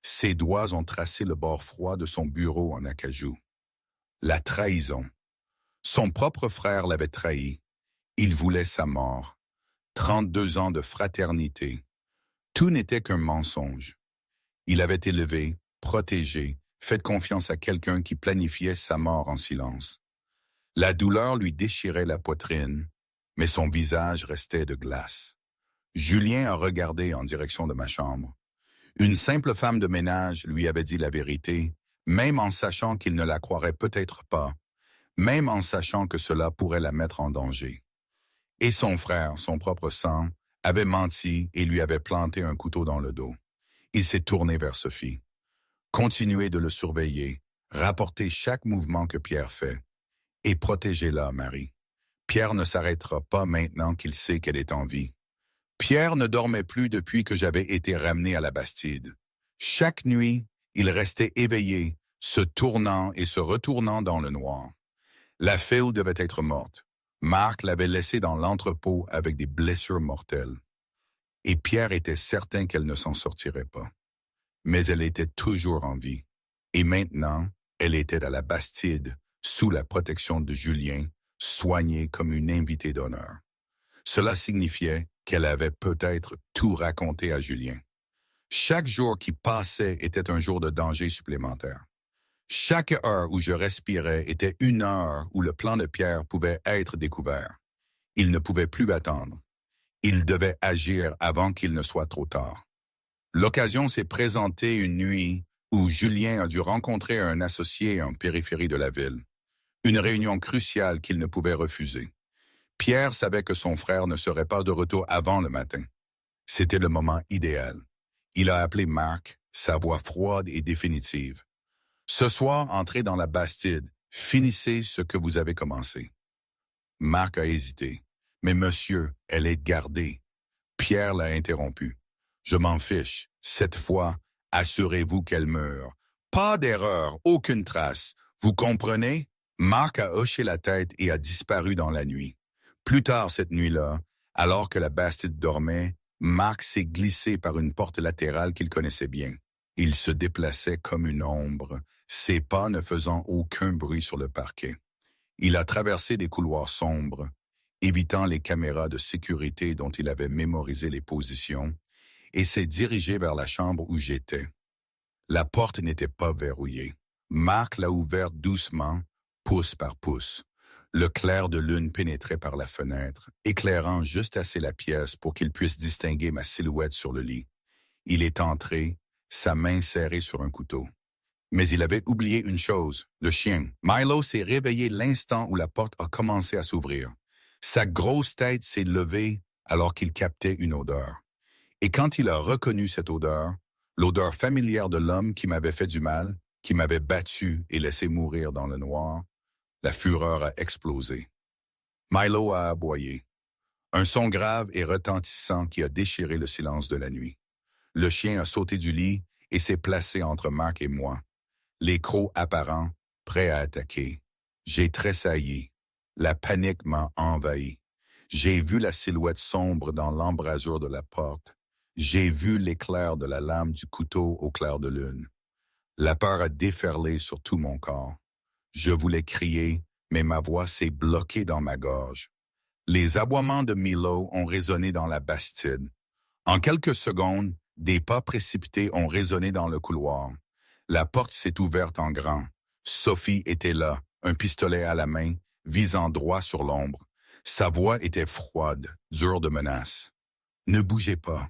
Ses doigts ont tracé le bord froid de son bureau en acajou. La trahison. Son propre frère l'avait trahi. Il voulait sa mort. 32 ans de fraternité. Tout n'était qu'un mensonge. Il avait élevé, protégé, fait confiance à quelqu'un qui planifiait sa mort en silence. La douleur lui déchirait la poitrine, mais son visage restait de glace. Julien a regardé en direction de ma chambre. Une simple femme de ménage lui avait dit la vérité, même en sachant qu'il ne la croirait peut-être pas, même en sachant que cela pourrait la mettre en danger. Et son frère, son propre sang, avait menti et lui avait planté un couteau dans le dos. Il s'est tourné vers Sophie. Continuez de le surveiller, rapportez chaque mouvement que Pierre fait. Et protégez-la, Marie. Pierre ne s'arrêtera pas maintenant qu'il sait qu'elle est en vie. Pierre ne dormait plus depuis que j'avais été ramené à la Bastide. Chaque nuit, il restait éveillé, se tournant et se retournant dans le noir. La fille devait être morte. Marc l'avait laissée dans l'entrepôt avec des blessures mortelles. Et Pierre était certain qu'elle ne s'en sortirait pas. Mais elle était toujours en vie. Et maintenant, elle était à la Bastide, sous la protection de Julien, soignée comme une invitée d'honneur. Cela signifiait qu'elle avait peut-être tout raconté à Julien. Chaque jour qui passait était un jour de danger supplémentaire. Chaque heure où je respirais était une heure où le plan de Pierre pouvait être découvert. Il ne pouvait plus attendre. Il devait agir avant qu'il ne soit trop tard. L'occasion s'est présentée une nuit où Julien a dû rencontrer un associé en périphérie de la ville. Une réunion cruciale qu'il ne pouvait refuser. Pierre savait que son frère ne serait pas de retour avant le matin. C'était le moment idéal. Il a appelé Marc, sa voix froide et définitive. « Ce soir, entrez dans la Bastide. Finissez ce que vous avez commencé. » Marc a hésité. « Mais monsieur, elle est gardée. » Pierre l'a interrompu. « Je m'en fiche. Cette fois, assurez-vous qu'elle meure. Pas d'erreur, aucune trace. Vous comprenez? » Marc a hoché la tête et a disparu dans la nuit. Plus tard cette nuit-là, alors que la Bastide dormait, Marc s'est glissé par une porte latérale qu'il connaissait bien. Il se déplaçait comme une ombre, ses pas ne faisant aucun bruit sur le parquet. Il a traversé des couloirs sombres, évitant les caméras de sécurité dont il avait mémorisé les positions, et s'est dirigé vers la chambre où j'étais. La porte n'était pas verrouillée. Marc l'a ouverte doucement, pouce par pouce. Le clair de lune pénétrait par la fenêtre, éclairant juste assez la pièce pour qu'il puisse distinguer ma silhouette sur le lit. Il est entré, sa main serrée sur un couteau. Mais il avait oublié une chose, le chien. Milo s'est réveillé l'instant où la porte a commencé à s'ouvrir. Sa grosse tête s'est levée alors qu'il captait une odeur. Et quand il a reconnu cette odeur, l'odeur familière de l'homme qui m'avait fait du mal, qui m'avait battu et laissé mourir dans le noir, la fureur a explosé. Milo a aboyé. Un son grave et retentissant qui a déchiré le silence de la nuit. Le chien a sauté du lit et s'est placé entre Marc et moi. Les crocs apparents, prêts à attaquer. J'ai tressailli. La panique m'a envahi. J'ai vu la silhouette sombre dans l'embrasure de la porte. J'ai vu l'éclair de la lame du couteau au clair de lune. La peur a déferlé sur tout mon corps. Je voulais crier, mais ma voix s'est bloquée dans ma gorge. Les aboiements de Milo ont résonné dans la bastide. En quelques secondes, des pas précipités ont résonné dans le couloir. La porte s'est ouverte en grand. Sophie était là, un pistolet à la main, visant droit sur l'ombre. Sa voix était froide, dure de menace. « Ne bougez pas. »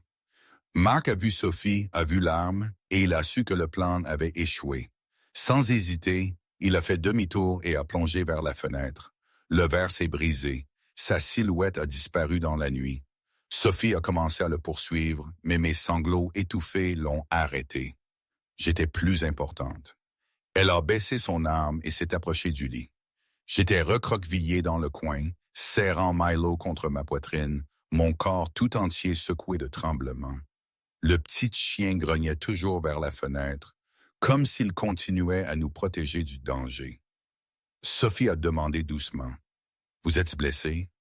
Marc a vu Sophie, a vu l'arme, et il a su que le plan avait échoué. Sans hésiter, il a fait demi-tour et a plongé vers la fenêtre. Le verre s'est brisé. Sa silhouette a disparu dans la nuit. Sophie a commencé à le poursuivre, mais mes sanglots étouffés l'ont arrêté. J'étais plus importante. Elle a baissé son arme et s'est approchée du lit. J'étais recroquevillé dans le coin, serrant Milo contre ma poitrine, mon corps tout entier secoué de tremblements. Le petit chien grognait toujours vers la fenêtre, comme s'il continuait à nous protéger du danger. Sophie a demandé doucement, « Vous êtes blessé? »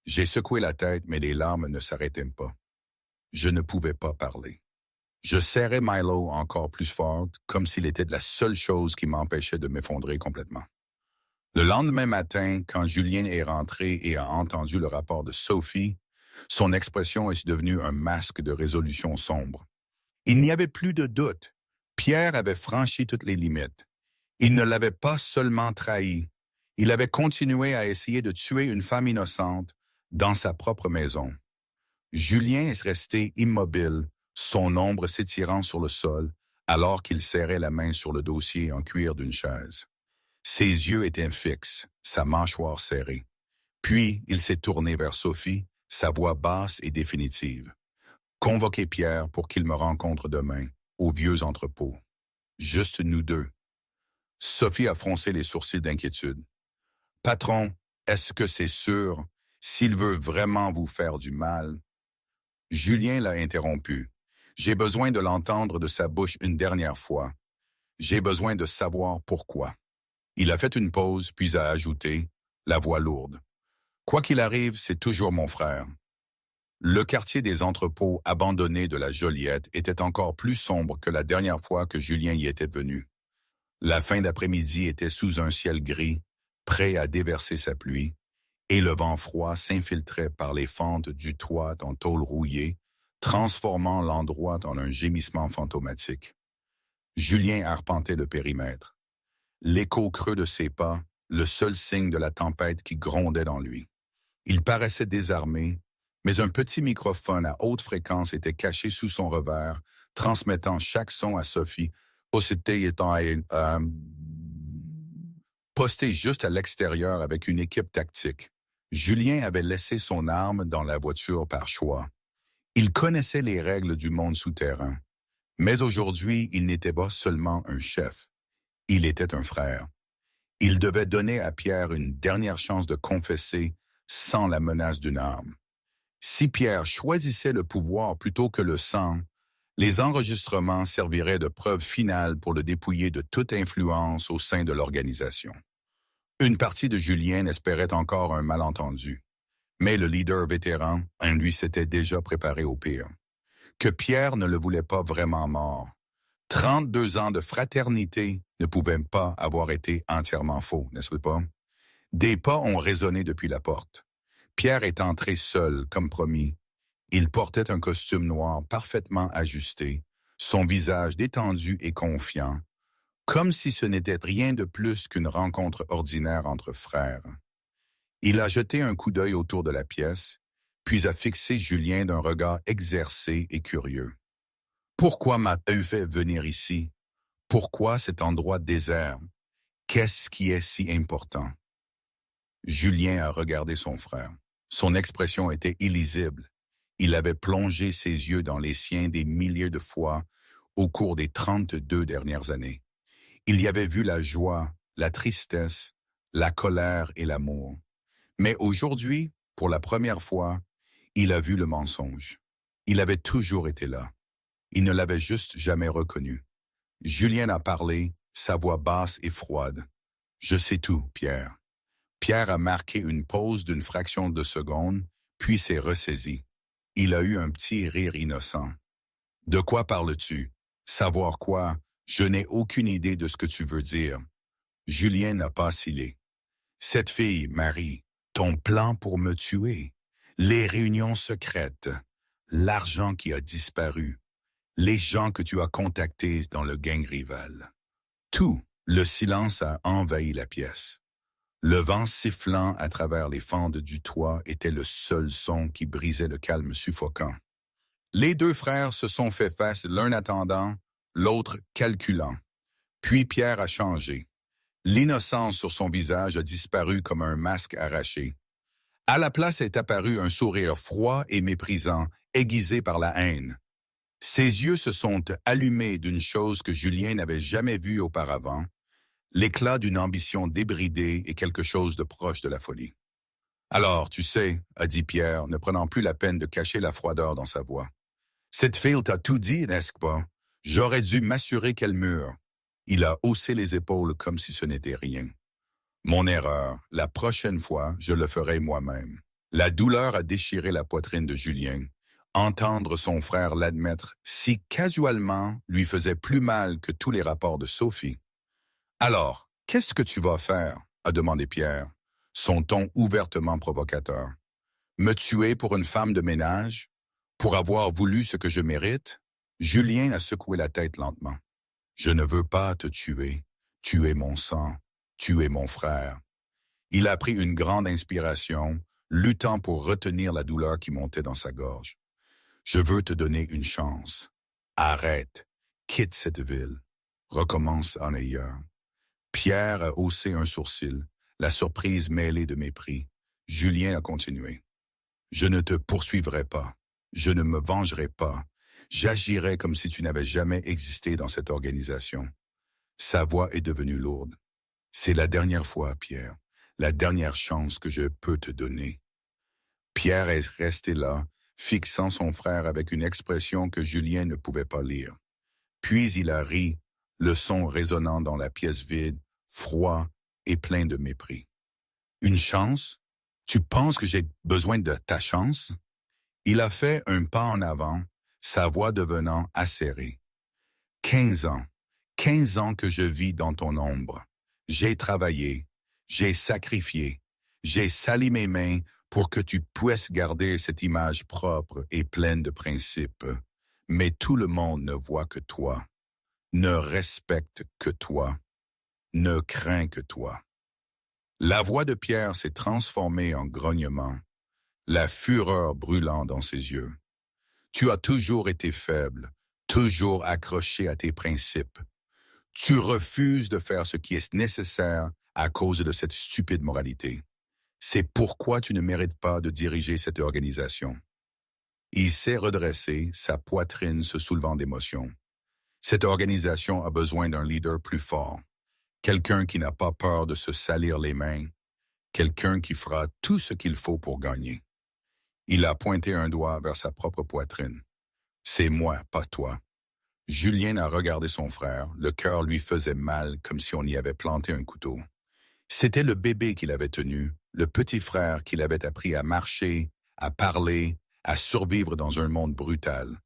J'ai secoué la tête, mais les larmes ne s'arrêtaient pas. Je ne pouvais pas parler. Je serrais Milo encore plus fort, comme s'il était la seule chose qui m'empêchait de m'effondrer complètement. Le lendemain matin, quand Julien est rentré et a entendu le rapport de Sophie, son expression est devenue un masque de résolution sombre. Il n'y avait plus de doute. Pierre avait franchi toutes les limites. Il ne l'avait pas seulement trahi. Il avait continué à essayer de tuer une femme innocente dans sa propre maison. Julien est resté immobile, son ombre s'étirant sur le sol, alors qu'il serrait la main sur le dossier en cuir d'une chaise. Ses yeux étaient fixes, sa mâchoire serrée. Puis, il s'est tourné vers Sophie, sa voix basse et définitive. « Convoquez Pierre pour qu'il me rencontre demain, aux vieux entrepôts. Juste nous deux. » Sophie a froncé les sourcils d'inquiétude. « Patron, est-ce que c'est sûr, s'il veut vraiment vous faire du mal? » Julien l'a interrompu. « J'ai besoin de l'entendre de sa bouche une dernière fois. J'ai besoin de savoir pourquoi. » Il a fait une pause, puis a ajouté, la voix lourde. « Quoi qu'il arrive, c'est toujours mon frère. » Le quartier des entrepôts abandonnés de la Joliette était encore plus sombre que la dernière fois que Julien y était venu. La fin d'après-midi était sous un ciel gris, prêt à déverser sa pluie, et le vent froid s'infiltrait par les fentes du toit en tôle rouillée, transformant l'endroit en un gémissement fantomatique. Julien arpentait le périmètre. L'écho creux de ses pas, le seul signe de la tempête qui grondait dans lui. Il paraissait désarmé, mais un petit microphone à haute fréquence était caché sous son revers, transmettant chaque son à Sophie, posté juste à l'extérieur avec une équipe tactique. Julien avait laissé son arme dans la voiture par choix. Il connaissait les règles du monde souterrain. Mais aujourd'hui, il n'était pas seulement un chef. Il était un frère. Il devait donner à Pierre une dernière chance de confesser sans la menace d'une arme. Si Pierre choisissait le pouvoir plutôt que le sang, les enregistrements serviraient de preuve finale pour le dépouiller de toute influence au sein de l'organisation. Une partie de Julien espérait encore un malentendu, mais le leader vétéran, en lui, s'était déjà préparé au pire. Que Pierre ne le voulait pas vraiment mort. 32 ans de fraternité ne pouvaient pas avoir été entièrement faux, n'est-ce pas? Des pas ont résonné depuis la porte. Pierre est entré seul, comme promis. Il portait un costume noir parfaitement ajusté, son visage détendu et confiant, comme si ce n'était rien de plus qu'une rencontre ordinaire entre frères. Il a jeté un coup d'œil autour de la pièce, puis a fixé Julien d'un regard exercé et curieux. Pourquoi m'as-tu fait venir ici? Pourquoi cet endroit désert? Qu'est-ce qui est si important? Julien a regardé son frère. Son expression était illisible. Il avait plongé ses yeux dans les siens des milliers de fois au cours des 32 dernières années. Il y avait vu la joie, la tristesse, la colère et l'amour. Mais aujourd'hui, pour la première fois, il a vu le mensonge. Il avait toujours été là. Il ne l'avait juste jamais reconnu. Julien a parlé, sa voix basse et froide. « Je sais tout, Pierre. » Pierre a marqué une pause d'une fraction de seconde, puis s'est ressaisi. Il a eu un petit rire innocent. « De quoi parles-tu? Savoir quoi? Je n'ai aucune idée de ce que tu veux dire. » Julien n'a pas oscillé. « Cette fille, Marie, ton plan pour me tuer, les réunions secrètes, l'argent qui a disparu, les gens que tu as contactés dans le gang rival. Tout, le silence a envahi la pièce. Le vent sifflant à travers les fentes du toit était le seul son qui brisait le calme suffocant. Les deux frères se sont fait face, l'un attendant, l'autre calculant. Puis Pierre a changé. L'innocence sur son visage a disparu comme un masque arraché. À la place est apparu un sourire froid et méprisant, aiguisé par la haine. Ses yeux se sont allumés d'une chose que Julien n'avait jamais vue auparavant, l'éclat d'une ambition débridée et quelque chose de proche de la folie. « Alors, tu sais, » a dit Pierre, ne prenant plus la peine de cacher la froideur dans sa voix. « Cette fille t'a tout dit, n'est-ce pas? J'aurais dû m'assurer qu'elle meure. » Il a haussé les épaules comme si ce n'était rien. « Mon erreur. La prochaine fois, je le ferai moi-même. » La douleur a déchiré la poitrine de Julien. Entendre son frère l'admettre si casuellement lui faisait plus mal que tous les rapports de Sophie. « Alors, qu'est-ce que tu vas faire? » a demandé Pierre, son ton ouvertement provocateur. « Me tuer pour une femme de ménage? Pour avoir voulu ce que je mérite? » Julien a secoué la tête lentement. « Je ne veux pas te tuer. Tu es mon sang. Tu es mon frère. » Il a pris une grande inspiration, luttant pour retenir la douleur qui montait dans sa gorge. « Je veux te donner une chance. Arrête. Quitte cette ville. Recommence en ailleurs. » Pierre a haussé un sourcil, la surprise mêlée de mépris. Julien a continué. « Je ne te poursuivrai pas. Je ne me vengerai pas. J'agirai comme si tu n'avais jamais existé dans cette organisation. » Sa voix est devenue lourde. « C'est la dernière fois, Pierre, la dernière chance que je peux te donner. » Pierre est resté là, fixant son frère avec une expression que Julien ne pouvait pas lire. Puis il a ri, le son résonnant dans la pièce vide, froid et plein de mépris. « Une chance? Tu penses que j'ai besoin de ta chance? » Il a fait un pas en avant, sa voix devenant acérée. « 15 ans que je vis dans ton ombre. J'ai travaillé, j'ai sacrifié, j'ai sali mes mains pour que tu puisses garder cette image propre et pleine de principes. Mais tout le monde ne voit que toi, ne respecte que toi, ne craint que toi. » La voix de Pierre s'est transformée en grognement, la fureur brûlant dans ses yeux. « Tu as toujours été faible, toujours accroché à tes principes. Tu refuses de faire ce qui est nécessaire à cause de cette stupide moralité. C'est pourquoi tu ne mérites pas de diriger cette organisation. » Il s'est redressé, sa poitrine se soulevant d'émotion. Cette organisation a besoin d'un leader plus fort, quelqu'un qui n'a pas peur de se salir les mains, quelqu'un qui fera tout ce qu'il faut pour gagner. Il a pointé un doigt vers sa propre poitrine. « C'est moi, pas toi. » Julien a regardé son frère, le cœur lui faisait mal comme si on y avait planté un couteau. C'était le bébé qu'il avait tenu, le petit frère qu'il avait appris à marcher, à parler, à survivre dans un monde brutal.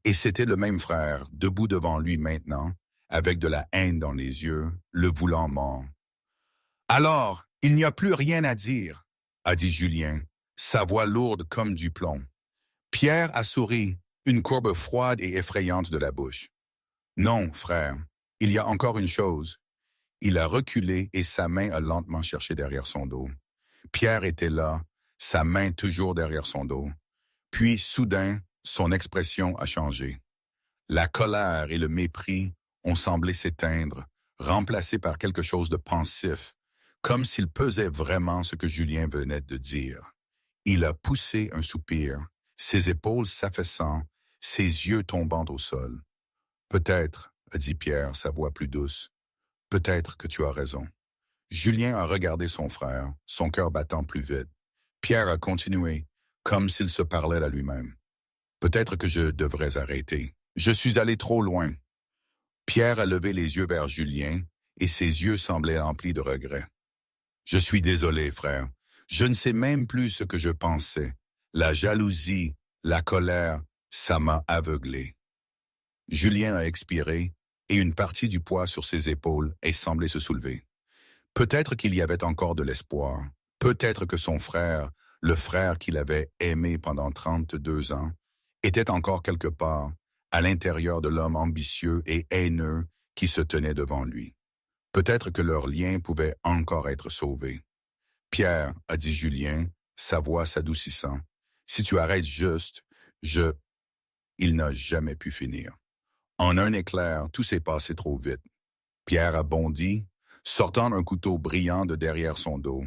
Et c'était le même frère, debout devant lui maintenant, avec de la haine dans les yeux, le voulant mort. « Alors, Il n'y a plus rien à dire, a dit Julien, sa voix lourde comme du plomb. Pierre a souri, une courbe froide et effrayante de la bouche. Non, frère, il y a encore une chose. Il a reculé et sa main a lentement cherché derrière son dos. Pierre était là, sa main toujours derrière son dos. Puis, soudain, son expression a changé. La colère et le mépris ont semblé s'éteindre, remplacés par quelque chose de pensif, comme s'il pesait vraiment ce que Julien venait de dire. Il a poussé un soupir, ses épaules s'affaissant, ses yeux tombant au sol. Peut-être, a dit Pierre, sa voix plus douce, peut-être que tu as raison. Julien a regardé son frère, son cœur battant plus vite. Pierre a continué, comme s'il se parlait à lui-même. Peut-être que je devrais arrêter. Je suis allé trop loin. Pierre a levé les yeux vers Julien, et ses yeux semblaient remplis de regret. Je suis désolé, frère. Je ne sais même plus ce que je pensais. La jalousie, la colère, ça m'a aveuglé. Julien a expiré, et une partie du poids sur ses épaules est semblé se soulever. Peut-être qu'il y avait encore de l'espoir. Peut-être que son frère, le frère qu'il avait aimé pendant 32 ans, était encore quelque part, à l'intérieur de l'homme ambitieux et haineux qui se tenait devant lui. Peut-être que leur lien pouvait encore être sauvé. Pierre, a dit Julien, sa voix s'adoucissant, si tu arrêtes juste, Il n'a jamais pu finir. En un éclair, tout s'est passé trop vite. Pierre a bondi, sortant un couteau brillant de derrière son dos.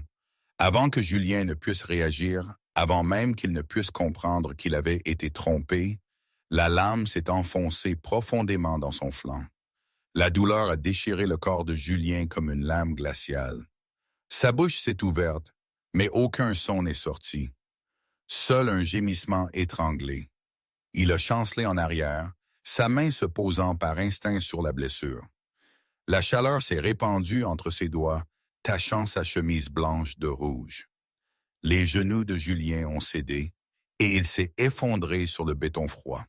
Avant que Julien ne puisse réagir, avant même qu'il ne puisse comprendre qu'il avait été trompé, la lame s'est enfoncée profondément dans son flanc. La douleur a déchiré le corps de Julien comme une lame glaciale. Sa bouche s'est ouverte, mais aucun son n'est sorti. Seul un gémissement étranglé. Il a chancelé en arrière, sa main se posant par instinct sur la blessure. La chaleur s'est répandue entre ses doigts, tachant sa chemise blanche de rouge. Les genoux de Julien ont cédé, et il s'est effondré sur le béton froid.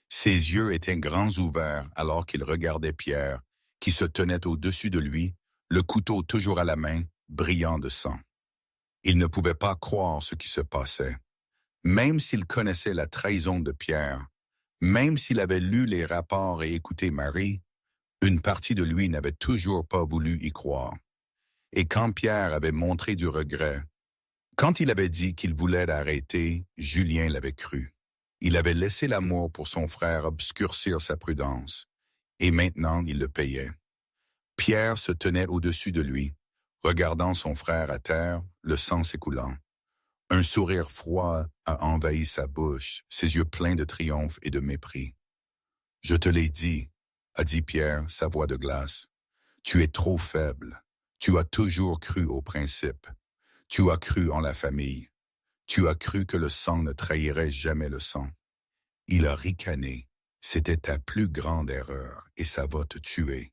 Ses yeux étaient grands ouverts alors qu'il regardait Pierre, qui se tenait au-dessus de lui, le couteau toujours à la main, brillant de sang. Il ne pouvait pas croire ce qui se passait. Même s'il connaissait la trahison de Pierre, même s'il avait lu les rapports et écouté Marie, une partie de lui n'avait toujours pas voulu y croire. Et quand Pierre avait montré du regret, quand il avait dit qu'il voulait l'arrêter, Julien l'avait cru. Il avait laissé l'amour pour son frère obscurcir sa prudence, et maintenant il le payait. Pierre se tenait au-dessus de lui, regardant son frère à terre, le sang s'écoulant. Un sourire froid a envahi sa bouche, ses yeux pleins de triomphe et de mépris. « Je te l'ai dit, » a dit Pierre, sa voix de glace. « Tu es trop faible. Tu as toujours cru aux principes. Tu as cru en la famille. Tu as cru que le sang ne trahirait jamais le sang. » Il a ricané. C'était ta plus grande erreur, et ça va te tuer.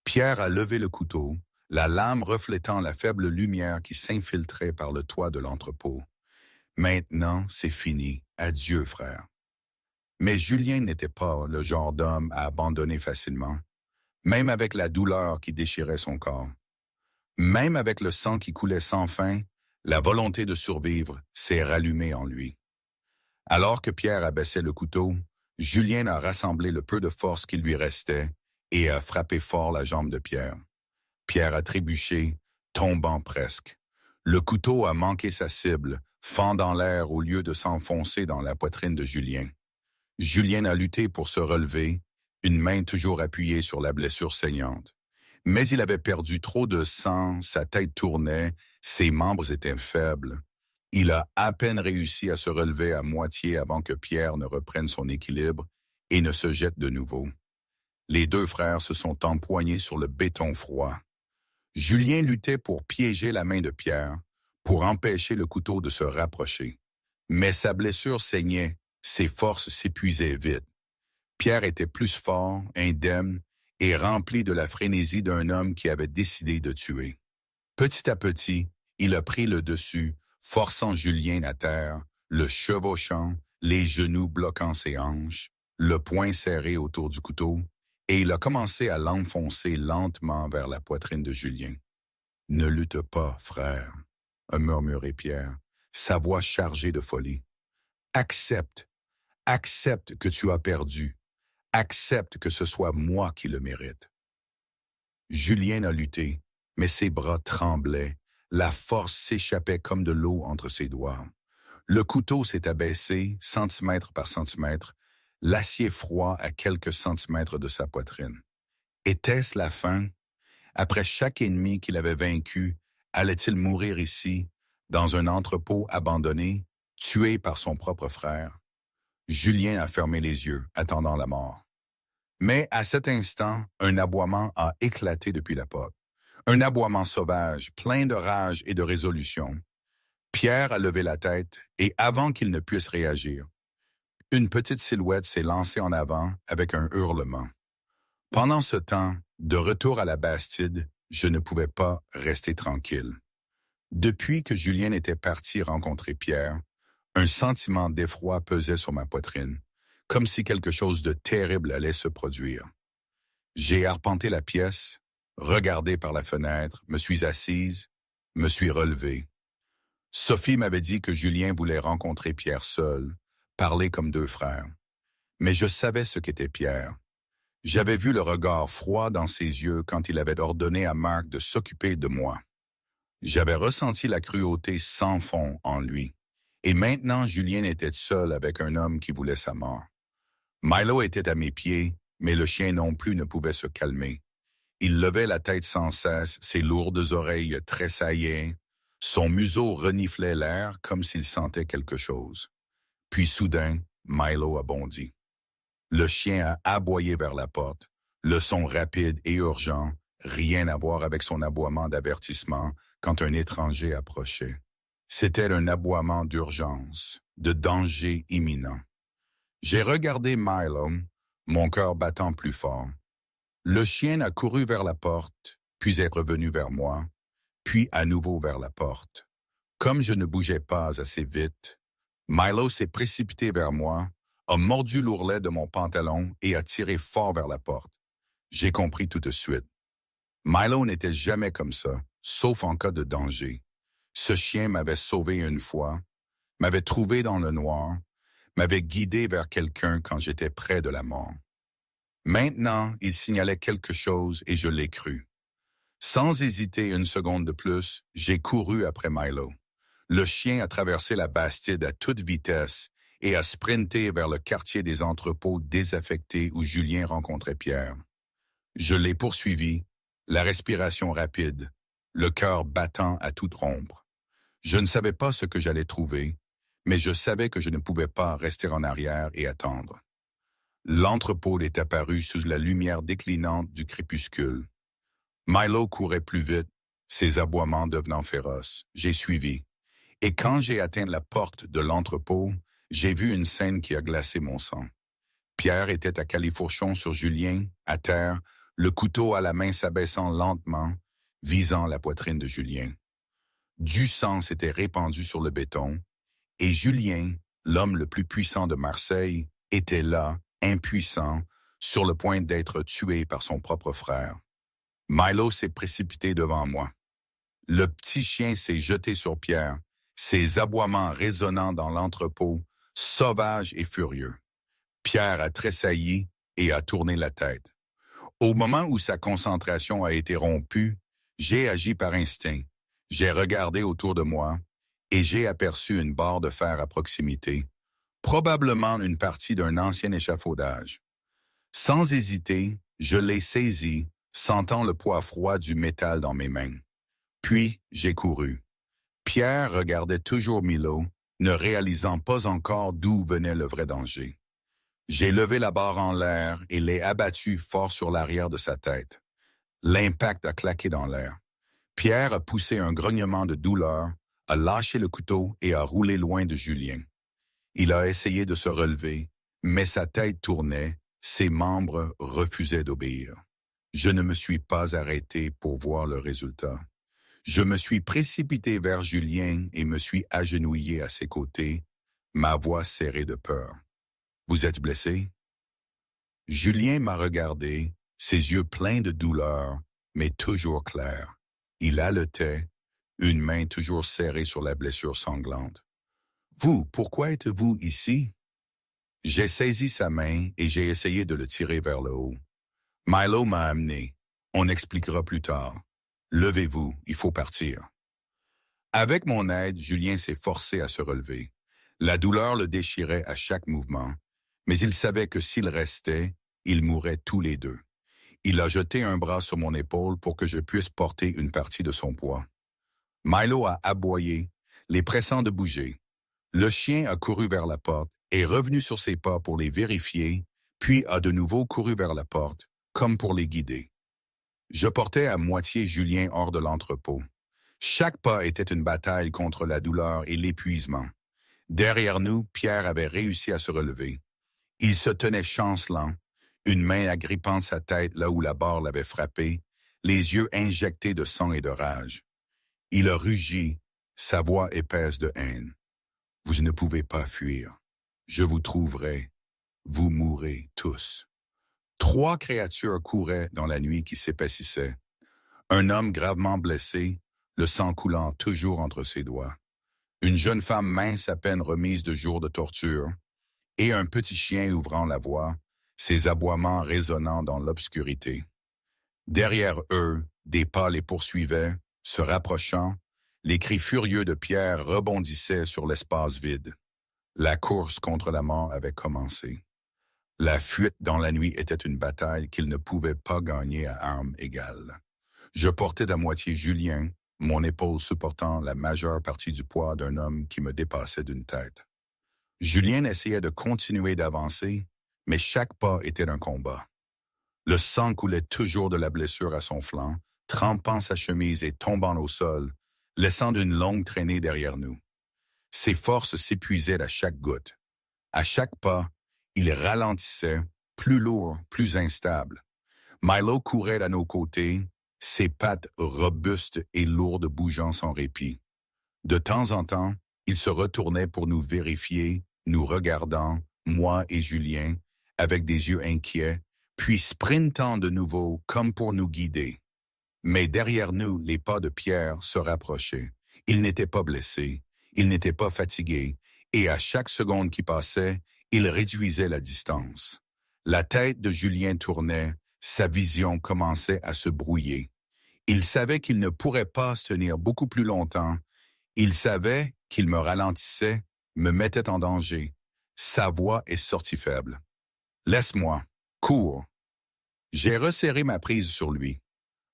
Pierre a levé le couteau, la lame reflétant la faible lumière qui s'infiltrait par le toit de l'entrepôt. Maintenant, c'est fini. Adieu, frère. Mais Julien n'était pas le genre d'homme à abandonner facilement, même avec la douleur qui déchirait son corps. Même avec le sang qui coulait sans fin, la volonté de survivre s'est rallumée en lui. Alors que Pierre abaissait le couteau, Julien a rassemblé le peu de force qui lui restait et a frappé fort la jambe de Pierre. Pierre a trébuché, tombant presque. Le couteau a manqué sa cible, fendant l'air au lieu de s'enfoncer dans la poitrine de Julien. Julien a lutté pour se relever, une main toujours appuyée sur la blessure saignante. Mais il avait perdu trop de sang, sa tête tournait, ses membres étaient faibles. Il a à peine réussi à se relever à moitié avant que Pierre ne reprenne son équilibre et ne se jette de nouveau. Les deux frères se sont empoignés sur le béton froid. Julien luttait pour piéger la main de Pierre, pour empêcher le couteau de se rapprocher. Mais sa blessure saignait, ses forces s'épuisaient vite. Pierre était plus fort, indemne, et rempli de la frénésie d'un homme qui avait décidé de tuer. Petit à petit, il a pris le dessus, forçant Julien à terre, le chevauchant, les genoux bloquant ses hanches, le poing serré autour du couteau, et il a commencé à l'enfoncer lentement vers la poitrine de Julien. Ne lutte pas, frère, a murmuré Pierre, sa voix chargée de folie. Accepte, accepte que tu as perdu. Accepte que ce soit moi qui le mérite. Julien a lutté, mais ses bras tremblaient. La force s'échappait comme de l'eau entre ses doigts. Le couteau s'est abaissé, centimètre par centimètre, l'acier froid à quelques centimètres de sa poitrine. Était-ce la fin? Après chaque ennemi qu'il avait vaincu, allait-il mourir ici, dans un entrepôt abandonné, tué par son propre frère? Julien a fermé les yeux, attendant la mort. Mais à cet instant, un aboiement a éclaté depuis la porte. Un aboiement sauvage, plein de rage et de résolution. Pierre a levé la tête et avant qu'il ne puisse réagir, une petite silhouette s'est lancée en avant avec un hurlement. Pendant ce temps, de retour à la Bastide, je ne pouvais pas rester tranquille. Depuis que Julien était parti rencontrer Pierre, un sentiment d'effroi pesait sur ma poitrine, comme si quelque chose de terrible allait se produire. J'ai arpenté la pièce, regardé par la fenêtre, me suis assise, me suis relevé. Sophie m'avait dit que Julien voulait rencontrer Pierre seul, parler comme deux frères. Mais je savais ce qu'était Pierre. J'avais vu le regard froid dans ses yeux quand il avait ordonné à Marc de s'occuper de moi. J'avais ressenti la cruauté sans fond en lui. Et maintenant, Julien était seul avec un homme qui voulait sa mort. Milo était à mes pieds, mais le chien non plus ne pouvait se calmer. Il levait la tête sans cesse, ses lourdes oreilles tressaillaient, son museau reniflait l'air comme s'il sentait quelque chose. Puis soudain, Milo a bondi. Le chien a aboyé vers la porte, le son rapide et urgent, rien à voir avec son aboiement d'avertissement quand un étranger approchait. C'était un aboiement d'urgence, de danger imminent. J'ai regardé Milo, mon cœur battant plus fort. Le chien a couru vers la porte, puis est revenu vers moi, puis à nouveau vers la porte. Comme je ne bougeais pas assez vite, Milo s'est précipité vers moi, a mordu l'ourlet de mon pantalon et a tiré fort vers la porte. J'ai compris tout de suite. Milo n'était jamais comme ça, sauf en cas de danger. Ce chien m'avait sauvé une fois, m'avait trouvé dans le noir, m'avait guidé vers quelqu'un quand j'étais près de la mort. Maintenant, il signalait quelque chose et je l'ai cru. Sans hésiter une seconde de plus, j'ai couru après Milo. Le chien a traversé la Bastide à toute vitesse et a sprinté vers le quartier des entrepôts désaffectés où Julien rencontrait Pierre. Je l'ai poursuivi, la respiration rapide, le cœur battant à toute rompre. Je ne savais pas ce que j'allais trouver, mais je savais que je ne pouvais pas rester en arrière et attendre. L'entrepôt est apparu sous la lumière déclinante du crépuscule. Milo courait plus vite, ses aboiements devenant féroces. J'ai suivi. Et quand j'ai atteint la porte de l'entrepôt, j'ai vu une scène qui a glacé mon sang. Pierre était à califourchon sur Julien, à terre, le couteau à la main s'abaissant lentement, visant la poitrine de Julien. Du sang s'était répandu sur le béton, et Julien, l'homme le plus puissant de Marseille, était là, impuissant, sur le point d'être tué par son propre frère. Milo s'est précipité devant moi. Le petit chien s'est jeté sur Pierre, ses aboiements résonnant dans l'entrepôt, sauvage et furieux. Pierre a tressailli et a tourné la tête. Au moment où sa concentration a été rompue, j'ai agi par instinct. J'ai regardé autour de moi et j'ai aperçu une barre de fer à proximité, probablement une partie d'un ancien échafaudage. Sans hésiter, je l'ai saisi, sentant le poids froid du métal dans mes mains. Puis, j'ai couru. Pierre regardait toujours Milo, ne réalisant pas encore d'où venait le vrai danger. J'ai levé la barre en l'air et l'ai abattu fort sur l'arrière de sa tête. L'impact a claqué dans l'air. Pierre a poussé un grognement de douleur, a lâché le couteau et a roulé loin de Julien. Il a essayé de se relever, mais sa tête tournait, ses membres refusaient d'obéir. Je ne me suis pas arrêté pour voir le résultat. Je me suis précipité vers Julien et me suis agenouillé à ses côtés, ma voix serrée de peur. « Vous êtes blessé? » Julien m'a regardé, ses yeux pleins de douleur, mais toujours clairs. Il haletait, une main toujours serrée sur la blessure sanglante. « Vous, pourquoi êtes-vous ici? » J'ai saisi sa main et j'ai essayé de le tirer vers le haut. Milo m'a amené. On expliquera plus tard. Levez-vous, il faut partir. Avec mon aide, Julien s'est forcé à se relever. La douleur le déchirait à chaque mouvement, mais il savait que s'il restait, ils mourraient tous les deux. Il a jeté un bras sur mon épaule pour que je puisse porter une partie de son poids. Milo a aboyé, les pressant de bouger. Le chien a couru vers la porte, est revenu sur ses pas pour les vérifier, puis a de nouveau couru vers la porte, comme pour les guider. Je portais à moitié Julien hors de l'entrepôt. Chaque pas était une bataille contre la douleur et l'épuisement. Derrière nous, Pierre avait réussi à se relever. Il se tenait chancelant, une main agrippant sa tête là où la barre l'avait frappé, les yeux injectés de sang et de rage. Il a rugi, sa voix épaisse de haine. « Vous ne pouvez pas fuir. Je vous trouverai. Vous mourrez tous. » 3 créatures couraient dans la nuit qui s'épaississait. Un homme gravement blessé, le sang coulant toujours entre ses doigts. Une jeune femme mince à peine remise de jours de torture. Et un petit chien ouvrant la voie, ses aboiements résonnant dans l'obscurité. Derrière eux, des pas les poursuivaient, se rapprochant, les cris furieux de Pierre rebondissaient sur l'espace vide. La course contre la mort avait commencé. La fuite dans la nuit était une bataille qu'il ne pouvait pas gagner à armes égales. Je portais à moitié Julien, mon épaule supportant la majeure partie du poids d'un homme qui me dépassait d'une tête. Julien essayait de continuer d'avancer, mais chaque pas était un combat. Le sang coulait toujours de la blessure à son flanc, trempant sa chemise et tombant au sol, laissant une longue traînée derrière nous. Ses forces s'épuisaient à chaque goutte. À chaque pas, il ralentissait, plus lourd, plus instable. Milo courait à nos côtés, ses pattes robustes et lourdes bougeant sans répit. De temps en temps, il se retournait pour nous vérifier, nous regardant, moi et Julien, avec des yeux inquiets, puis sprintant de nouveau comme pour nous guider. Mais derrière nous, les pas de Pierre se rapprochaient. Il n'était pas blessé, il n'était pas fatigué, et à chaque seconde qui passait, il réduisait la distance. La tête de Julien tournait, sa vision commençait à se brouiller. Il savait qu'il ne pourrait pas se tenir beaucoup plus longtemps. Il savait qu'il me ralentissait, me mettait en danger. Sa voix est sortie faible. « Laisse-moi, cours !» J'ai resserré ma prise sur lui.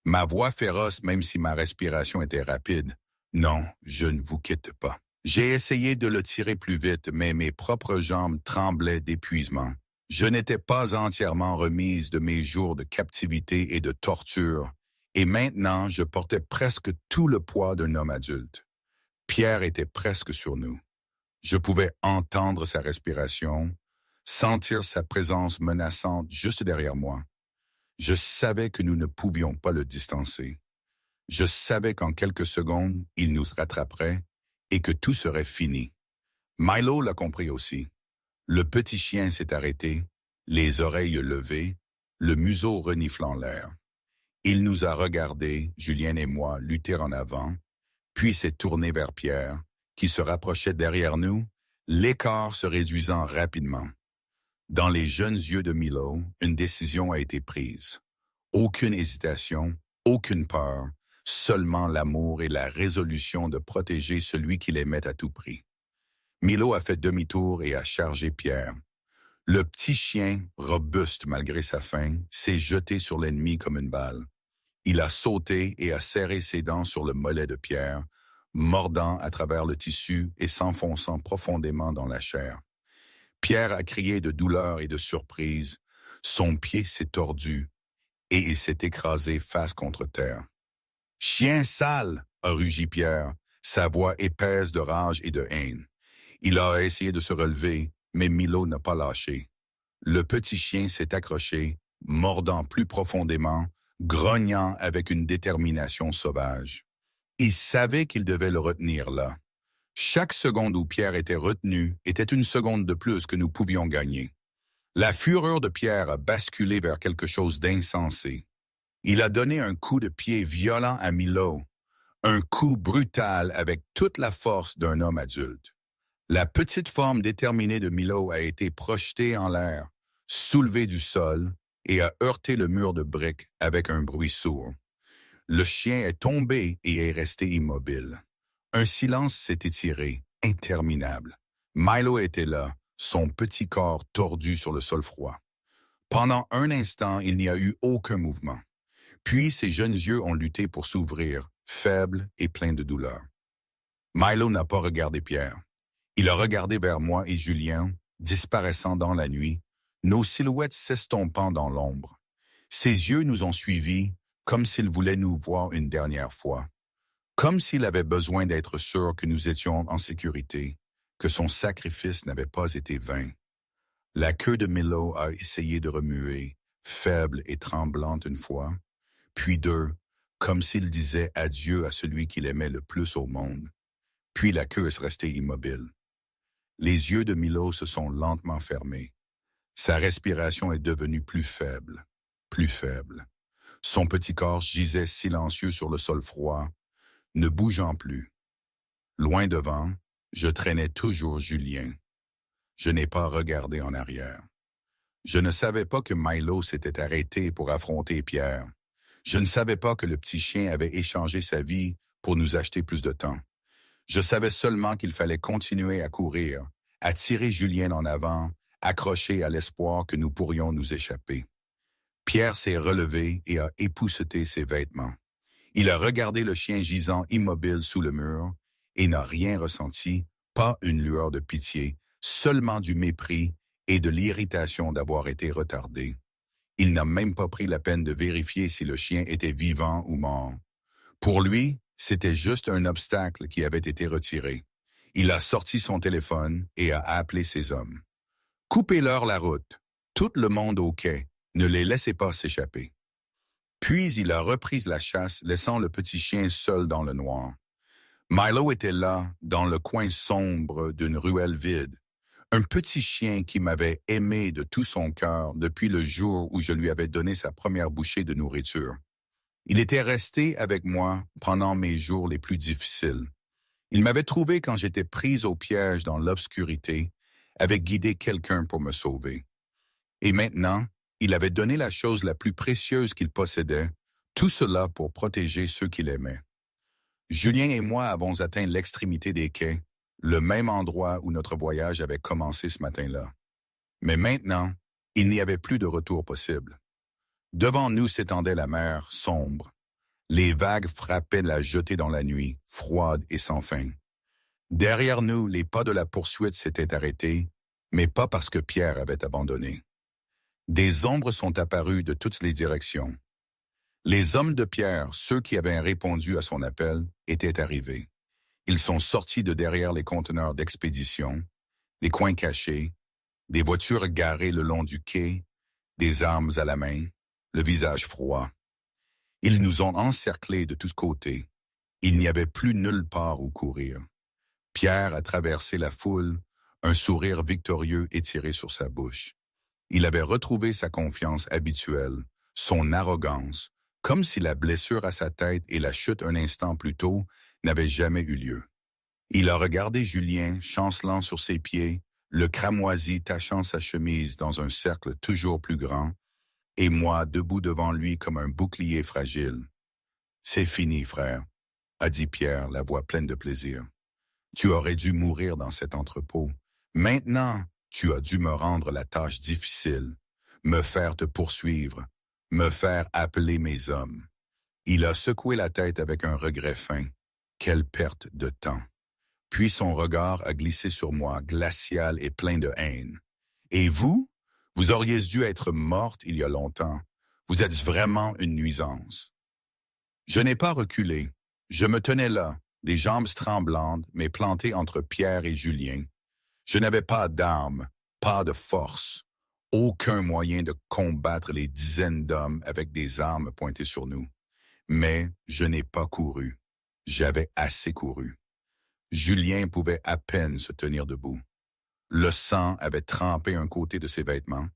Ma voix féroce, même si ma respiration était rapide. « Non, je ne vous quitte pas. » J'ai essayé de le tirer plus vite, mais mes propres jambes tremblaient d'épuisement. Je n'étais pas entièrement remise de mes jours de captivité et de torture, et maintenant je portais presque tout le poids d'un homme adulte. Pierre était presque sur nous. Je pouvais entendre sa respiration, sentir sa présence menaçante juste derrière moi. Je savais que nous ne pouvions pas le distancer. Je savais qu'en quelques secondes, il nous rattraperait et que tout serait fini. Milo l'a compris aussi. Le petit chien s'est arrêté, les oreilles levées, le museau reniflant l'air. Il nous a regardés, Julien et moi, lutter en avant, puis s'est tourné vers Pierre, qui se rapprochait derrière nous, l'écart se réduisant rapidement. Dans les jeunes yeux de Milo, une décision a été prise. Aucune hésitation, aucune peur, seulement l'amour et la résolution de protéger celui qu'il aimait à tout prix. Milo a fait demi-tour et a chargé Pierre. Le petit chien, robuste malgré sa faim, s'est jeté sur l'ennemi comme une balle. Il a sauté et a serré ses dents sur le mollet de Pierre, mordant à travers le tissu et s'enfonçant profondément dans la chair. Pierre a crié de douleur et de surprise. Son pied s'est tordu et il s'est écrasé face contre terre. « Chien sale !» a rugi Pierre, sa voix épaisse de rage et de haine. Il a essayé de se relever, mais Milo n'a pas lâché. Le petit chien s'est accroché, mordant plus profondément, grognant avec une détermination sauvage. Il savait qu'il devait le retenir là. Chaque seconde où Pierre était retenu était une seconde de plus que nous pouvions gagner. La fureur de Pierre a basculé vers quelque chose d'insensé. Il a donné un coup de pied violent à Milo, Un coup brutal avec toute la force d'un homme adulte. La petite forme déterminée de Milo a été projetée en l'air, soulevée du sol et a heurté le mur de briques avec un bruit sourd. Le chien est tombé et est resté immobile. Un silence s'est étiré, interminable. Milo était là, son petit corps tordu sur le sol froid. Pendant un instant, il n'y a eu aucun mouvement. Puis ses jeunes yeux ont lutté pour s'ouvrir, faibles et pleins de douleur. Milo n'a pas regardé Pierre. Il a regardé vers moi et Julien, disparaissant dans la nuit, nos silhouettes s'estompant dans l'ombre. Ses yeux nous ont suivis, comme s'il voulait nous voir une dernière fois. Comme s'il avait besoin d'être sûr que nous étions en sécurité, que son sacrifice n'avait pas été vain. La queue de Milo a essayé de remuer, faible et tremblante une fois, puis deux, comme s'il disait adieu à celui qu'il aimait le plus au monde. Puis la queue est restée immobile. Les yeux de Milo se sont lentement fermés. Sa respiration est devenue plus faible, plus faible. Son petit corps gisait silencieux sur le sol froid, ne bougeant plus. Loin devant, je traînais toujours Julien. Je n'ai pas regardé en arrière. Je ne savais pas que Milo s'était arrêté pour affronter Pierre. Je ne savais pas que le petit chien avait échangé sa vie pour nous acheter plus de temps. Je savais seulement qu'il fallait continuer à courir, à tirer Julien en avant, accroché à l'espoir que nous pourrions nous échapper. Pierre s'est relevé et a épousseté ses vêtements. Il a regardé le chien gisant immobile sous le mur et n'a rien ressenti, pas une lueur de pitié, seulement du mépris et de l'irritation d'avoir été retardé. Il n'a même pas pris la peine de vérifier si le chien était vivant ou mort. Pour lui, c'était juste un obstacle qui avait été retiré. Il a sorti son téléphone et a appelé ses hommes. « Coupez-leur la route. Tout le monde au quai. Ne les laissez pas s'échapper. » Puis il a repris la chasse, laissant le petit chien seul dans le noir. Milo était là, dans le coin sombre d'une ruelle vide. Un petit chien qui m'avait aimé de tout son cœur depuis le jour où je lui avais donné sa première bouchée de nourriture. Il était resté avec moi pendant mes jours les plus difficiles. Il m'avait trouvé quand j'étais prise au piège dans l'obscurité, avait guidé quelqu'un pour me sauver. Et maintenant, il avait donné la chose la plus précieuse qu'il possédait, tout cela pour protéger ceux qu'il aimait. Julien et moi avons atteint l'extrémité des quais, le même endroit où notre voyage avait commencé ce matin-là. Mais maintenant, il n'y avait plus de retour possible. Devant nous s'étendait la mer, sombre. Les vagues frappaient la jetée dans la nuit, froide et sans fin. Derrière nous, les pas de la poursuite s'étaient arrêtés, mais pas parce que Pierre avait abandonné. Des ombres sont apparues de toutes les directions. Les hommes de Pierre, ceux qui avaient répondu à son appel, étaient arrivés. Ils sont sortis de derrière les conteneurs d'expédition, des coins cachés, des voitures garées le long du quai, des armes à la main, le visage froid. Ils nous ont encerclés de tous côtés. Il n'y avait plus nulle part où courir. Pierre a traversé la foule, un sourire victorieux étiré sur sa bouche. Il avait retrouvé sa confiance habituelle, son arrogance, comme si la blessure à sa tête et la chute un instant plus tôt n'avaient jamais eu lieu. Il a regardé Julien chancelant sur ses pieds, le cramoisi tachant sa chemise dans un cercle toujours plus grand, et moi debout devant lui comme un bouclier fragile. « C'est fini, frère, » a dit Pierre, la voix pleine de plaisir. « Tu aurais dû mourir dans cet entrepôt. Maintenant, tu as dû me rendre la tâche difficile, me faire te poursuivre, me faire appeler mes hommes. » Il a secoué la tête avec un regret fin. Quelle perte de temps. Puis son regard a glissé sur moi, glacial et plein de haine. « Et vous? Vous auriez dû être morte il y a longtemps. Vous êtes vraiment une nuisance. » Je n'ai pas reculé. Je me tenais là, les jambes tremblantes, mais planté entre Pierre et Julien. Je n'avais pas d'armes, pas de force, aucun moyen de combattre les dizaines d'hommes avec des armes pointées sur nous. Mais je n'ai pas couru. J'avais assez couru. Julien pouvait à peine se tenir debout. Le sang avait trempé un côté de ses vêtements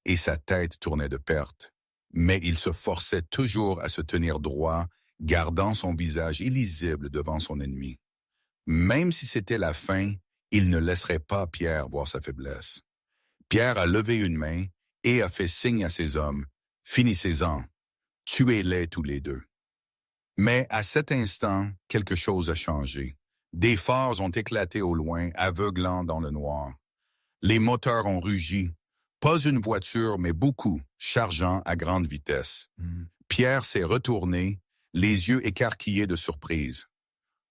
et sa tête tournait de perte. Mais il se forçait toujours à se tenir droit gardant son visage illisible devant son ennemi. Même si c'était la fin, il ne laisserait pas Pierre voir sa faiblesse. Pierre a levé une main et a fait signe à ses hommes, « Finissez-en, tuez-les tous les deux. » Mais à cet instant, quelque chose a changé. Des phares ont éclaté au loin, aveuglant dans le noir. Les moteurs ont rugi. Pas une voiture, mais beaucoup, chargeant à grande vitesse. Pierre s'est retourné, les yeux écarquillés de surprise.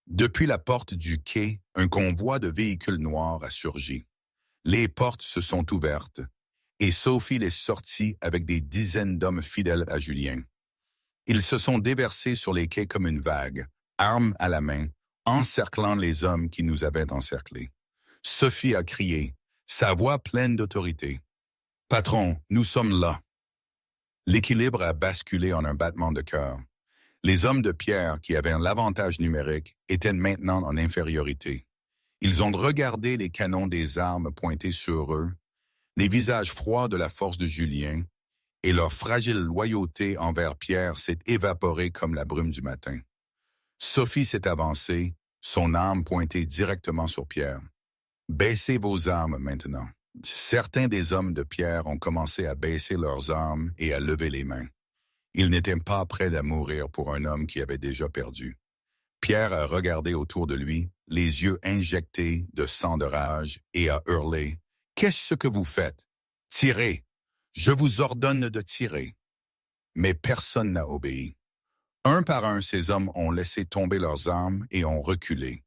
Depuis la porte du quai, un convoi de véhicules noirs a surgi. Les portes se sont ouvertes, et Sophie les sortit avec des dizaines d'hommes fidèles à Julien. Ils se sont déversés sur les quais comme une vague, armes à la main, encerclant les hommes qui nous avaient encerclés. Sophie a crié, sa voix pleine d'autorité. « Patron, nous sommes là. » L'équilibre a basculé en un battement de cœur. Les hommes de Pierre, qui avaient l'avantage numérique, étaient maintenant en infériorité. Ils ont regardé les canons des armes pointés sur eux, les visages froids de la force de Julien, et leur fragile loyauté envers Pierre s'est évaporée comme la brume du matin. Sophie s'est avancée, son arme pointée directement sur Pierre. « Baissez vos armes maintenant. » Certains des hommes de Pierre ont commencé à baisser leurs armes et à lever les mains. Ils n'étaient pas prêts à mourir pour un homme qui avait déjà perdu. Pierre a regardé autour de lui, les yeux injectés de sang de rage, et a hurlé « Qu'est-ce que vous faites? Tirez! Je vous ordonne de tirer. » Mais personne n'a obéi. Un par un, ces hommes ont laissé tomber leurs armes et ont reculé.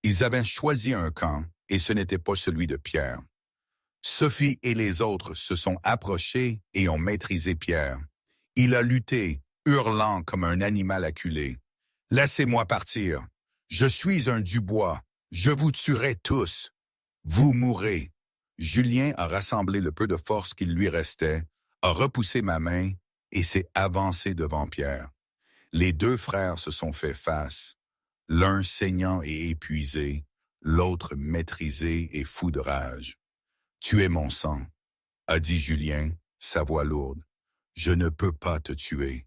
Ils avaient choisi un camp, et ce n'était pas celui de Pierre. Sophie et les autres se sont approchés et ont maîtrisé Pierre. Il a lutté, hurlant comme un animal acculé. « Laissez-moi partir. Je suis un Dubois. Je vous tuerai tous. Vous mourrez. » Julien a rassemblé le peu de force qu'il lui restait, a repoussé ma main et s'est avancé devant Pierre. Les deux frères se sont fait face, l'un saignant et épuisé, l'autre maîtrisé et fou de rage. « Tu es mon sang, » a dit Julien, sa voix lourde. « Je ne peux pas te tuer. »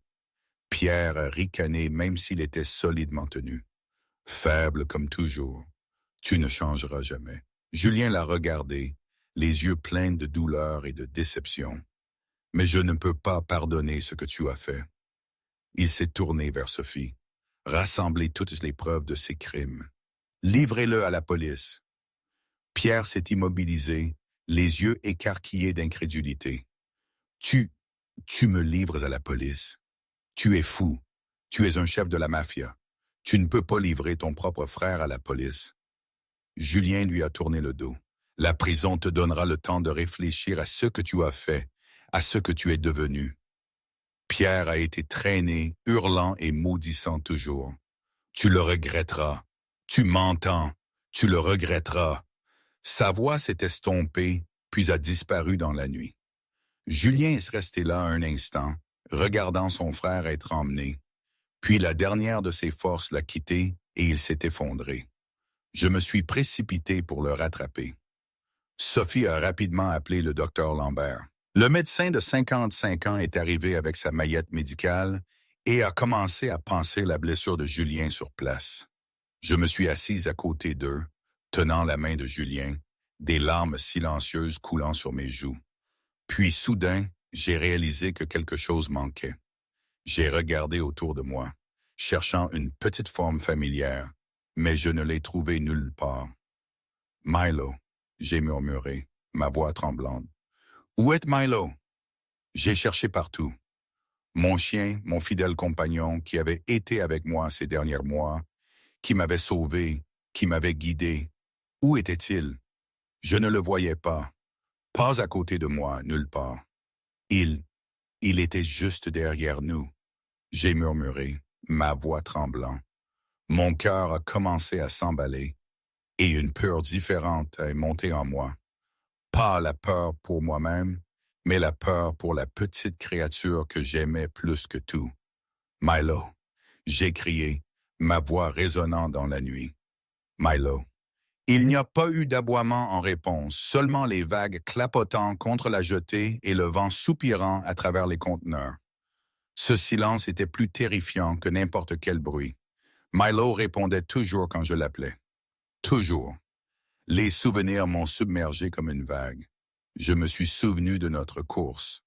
Pierre a ricané même s'il était solidement tenu. « Faible comme toujours. Tu ne changeras jamais. » Julien l'a regardé, les yeux pleins de douleur et de déception. « Mais je ne peux pas pardonner ce que tu as fait. » Il s'est tourné vers Sophie, rassemblé toutes les preuves de ses crimes. « Livrez-le à la police. » Pierre s'est immobilisé, les yeux écarquillés d'incrédulité. « Tu me livres à la police. Tu es fou. Tu es un chef de la mafia. Tu ne peux pas livrer ton propre frère à la police. » Julien lui a tourné le dos. « La prison te donnera le temps de réfléchir à ce que tu as fait, à ce que tu es devenu. » Pierre a été traîné, hurlant et maudissant toujours. « Tu le regretteras. Tu m'entends. Tu le regretteras. » Sa voix s'est estompée, puis a disparu dans la nuit. Julien est resté là un instant, regardant son frère être emmené. Puis la dernière de ses forces l'a quitté et il s'est effondré. Je me suis précipité pour le rattraper. Sophie a rapidement appelé le docteur Lambert. Le médecin de 55 ans est arrivé avec sa maillette médicale et a commencé à panser la blessure de Julien sur place. Je me suis assise à côté d'eux, tenant la main de Julien, des larmes silencieuses coulant sur mes joues. Puis soudain, j'ai réalisé que quelque chose manquait. J'ai regardé autour de moi, cherchant une petite forme familière, mais je ne l'ai trouvée nulle part. « Milo », j'ai murmuré, ma voix tremblante. « Où est Milo ?» J'ai cherché partout. Mon chien, mon fidèle compagnon, qui avait été avec moi ces derniers mois, qui m'avait sauvé, qui m'avait guidé, où était-il? Je ne le voyais pas. Pas à côté de moi, nulle part. Il était juste derrière nous. J'ai murmuré, ma voix tremblant. Mon cœur a commencé à s'emballer, et une peur différente est montée en moi. Pas la peur pour moi-même, mais la peur pour la petite créature que j'aimais plus que tout. « Milo !» j'ai crié, ma voix résonnant dans la nuit. « Milo !» Il n'y a pas eu d'aboiement en réponse, seulement les vagues clapotant contre la jetée et le vent soupirant à travers les conteneurs. Ce silence était plus terrifiant que n'importe quel bruit. Milo répondait toujours quand je l'appelais. Toujours. Les souvenirs m'ont submergé comme une vague. Je me suis souvenu de notre course.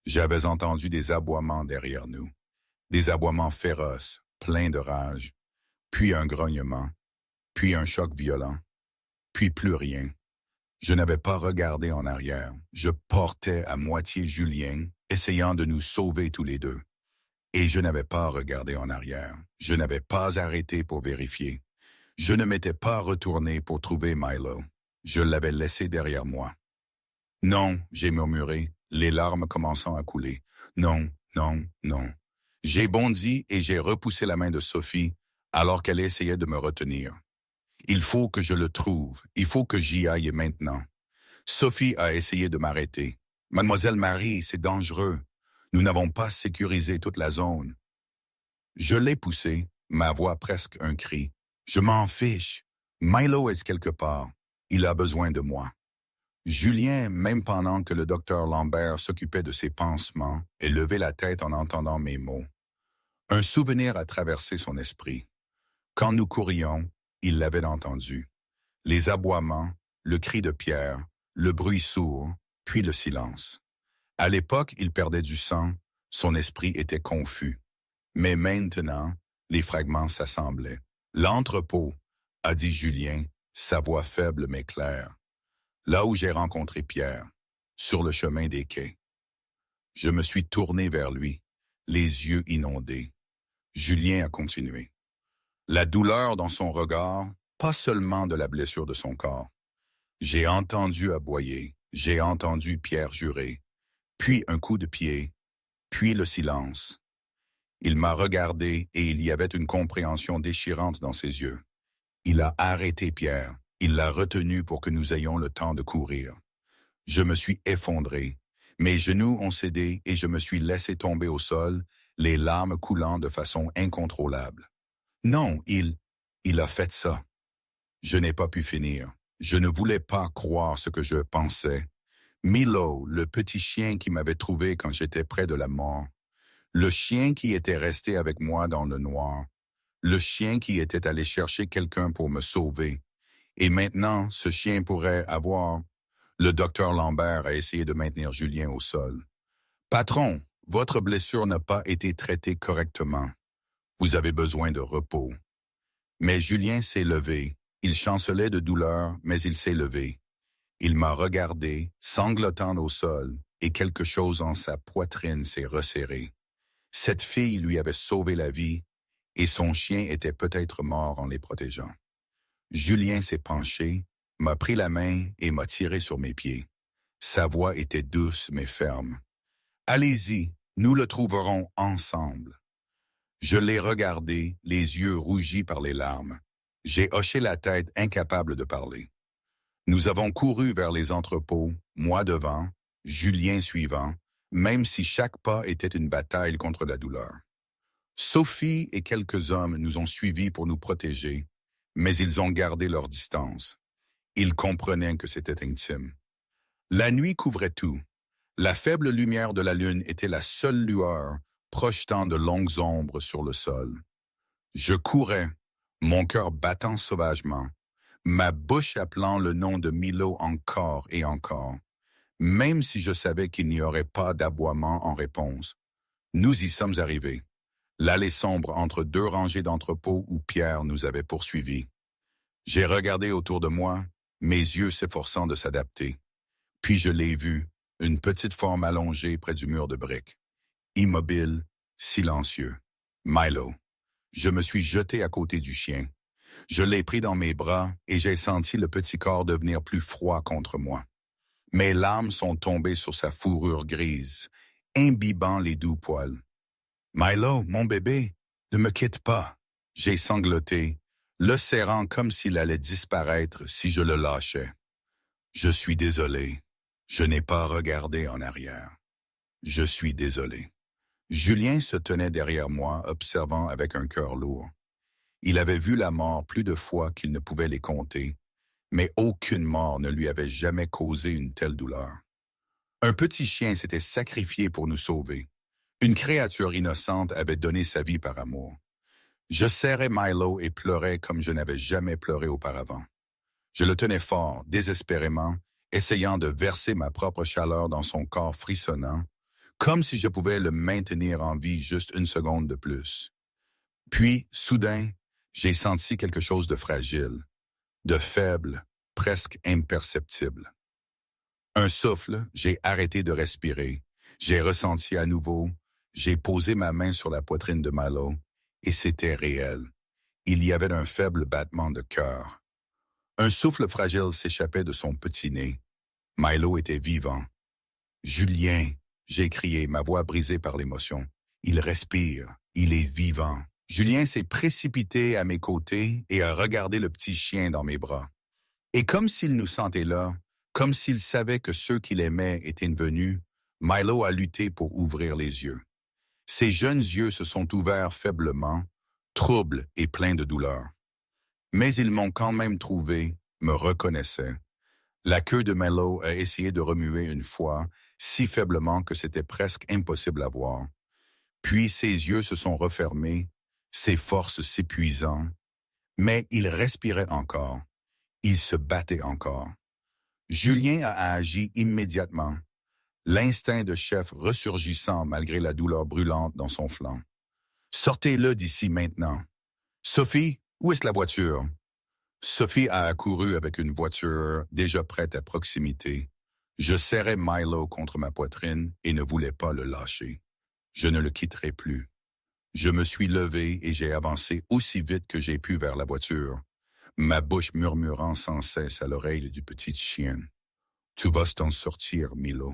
J'avais entendu des aboiements derrière nous. Des aboiements féroces, pleins de rage. Puis un grognement. Puis un choc violent. Puis plus rien. Je n'avais pas regardé en arrière. Je portais à moitié Julien, essayant de nous sauver tous les deux. Et je n'avais pas regardé en arrière. Je n'avais pas arrêté pour vérifier. Je ne m'étais pas retourné pour trouver Milo. Je l'avais laissé derrière moi. Non, j'ai murmuré, les larmes commençant à couler. Non, non, non. J'ai bondi et j'ai repoussé la main de Sophie alors qu'elle essayait de me retenir. Il faut que je le trouve. Il faut que j'y aille maintenant. Sophie a essayé de m'arrêter. Mademoiselle Marie, c'est dangereux. Nous n'avons pas sécurisé toute la zone. Je l'ai poussé, ma voix presque un cri. Je m'en fiche. Milo est quelque part. Il a besoin de moi. Julien, même pendant que le docteur Lambert s'occupait de ses pansements, et levait la tête en entendant mes mots. Un souvenir a traversé son esprit. Quand nous courions, il l'avait entendu. Les aboiements, le cri de Pierre, le bruit sourd, puis le silence. À l'époque, il perdait du sang, son esprit était confus. Mais maintenant, les fragments s'assemblaient. L'entrepôt, a dit Julien, sa voix faible mais claire. Là où j'ai rencontré Pierre, sur le chemin des quais. Je me suis tourné vers lui, les yeux inondés. Julien a continué. La douleur dans son regard, pas seulement de la blessure de son corps. J'ai entendu aboyer, j'ai entendu Pierre jurer, puis un coup de pied, puis le silence. Il m'a regardé et il y avait une compréhension déchirante dans ses yeux. Il a arrêté Pierre, il l'a retenu pour que nous ayons le temps de courir. Je me suis effondré, mes genoux ont cédé et je me suis laissé tomber au sol, les larmes coulant de façon incontrôlable. Non, il a fait ça. Je n'ai pas pu finir. Je ne voulais pas croire ce que je pensais. Milo, le petit chien qui m'avait trouvé quand j'étais près de la mort. Le chien qui était resté avec moi dans le noir. Le chien qui était allé chercher quelqu'un pour me sauver. Et maintenant, ce chien pourrait avoir... Le docteur Lambert a essayé de maintenir Julien au sol. Patron, votre blessure n'a pas été traitée correctement. Vous avez besoin de repos. Mais Julien s'est levé. Il chancelait de douleur, mais il s'est levé. Il m'a regardé, sanglotant au sol, et quelque chose en sa poitrine s'est resserré. Cette fille lui avait sauvé la vie, et son chien était peut-être mort en les protégeant. Julien s'est penché, m'a pris la main et m'a tiré sur mes pieds. Sa voix était douce mais ferme. « Allez-y, nous le trouverons ensemble. » Je l'ai regardé, les yeux rougis par les larmes. J'ai hoché la tête, incapable de parler. Nous avons couru vers les entrepôts, moi devant, Julien suivant, même si chaque pas était une bataille contre la douleur. Sophie et quelques hommes nous ont suivis pour nous protéger, mais ils ont gardé leur distance. Ils comprenaient que c'était intime. La nuit couvrait tout. La faible lumière de la lune était la seule lueur, projetant de longues ombres sur le sol. Je courais, mon cœur battant sauvagement, ma bouche appelant le nom de Milo encore et encore, même si je savais qu'il n'y aurait pas d'aboiement en réponse. Nous y sommes arrivés. L'allée sombre entre deux rangées d'entrepôts où Pierre nous avait poursuivis. J'ai regardé autour de moi, mes yeux s'efforçant de s'adapter. Puis je l'ai vu, une petite forme allongée près du mur de briques. Immobile, silencieux. Milo. Je me suis jeté à côté du chien. Je l'ai pris dans mes bras et j'ai senti le petit corps devenir plus froid contre moi. Mes larmes sont tombées sur sa fourrure grise, imbibant les doux poils. « Milo, mon bébé, ne me quitte pas. » J'ai sangloté, le serrant comme s'il allait disparaître si je le lâchais. Je suis désolé. Je n'ai pas regardé en arrière. Je suis désolé. Julien se tenait derrière moi, observant avec un cœur lourd. Il avait vu la mort plus de fois qu'il ne pouvait les compter, mais aucune mort ne lui avait jamais causé une telle douleur. Un petit chien s'était sacrifié pour nous sauver. Une créature innocente avait donné sa vie par amour. Je serrais Milo et pleurais comme je n'avais jamais pleuré auparavant. Je le tenais fort, désespérément, essayant de verser ma propre chaleur dans son corps frissonnant, comme si je pouvais le maintenir en vie juste une seconde de plus. Puis, soudain, j'ai senti quelque chose de fragile, de faible, presque imperceptible. Un souffle, j'ai arrêté de respirer, j'ai ressenti à nouveau, j'ai posé ma main sur la poitrine de Milo, et c'était réel. Il y avait un faible battement de cœur. Un souffle fragile s'échappait de son petit nez. Milo était vivant. « Julien !» j'ai crié, ma voix brisée par l'émotion. « Il respire, il est vivant. » Julien s'est précipité à mes côtés et a regardé le petit chien dans mes bras. Et comme s'il nous sentait là, comme s'il savait que ceux qu'il aimait étaient venus, Milo a lutté pour ouvrir les yeux. Ses jeunes yeux se sont ouverts faiblement, troubles et pleins de douleur. Mais ils m'ont quand même trouvé, me reconnaissaient. La queue de Milo a essayé de remuer une fois, si faiblement que c'était presque impossible à voir. Puis ses yeux se sont refermés, ses forces s'épuisant. Mais il respirait encore. Il se battait encore. Julien a agi immédiatement, l'instinct de chef ressurgissant malgré la douleur brûlante dans son flanc. « Sortez-le d'ici maintenant. Sophie, où est la voiture? » Sophie a accouru avec une voiture déjà prête à proximité. Je serrais Milo contre ma poitrine et ne voulais pas le lâcher. Je ne le quitterai plus. Je me suis levé et j'ai avancé aussi vite que j'ai pu vers la voiture, ma bouche murmurant sans cesse à l'oreille du petit chien. « Tu vas t'en sortir, Milo.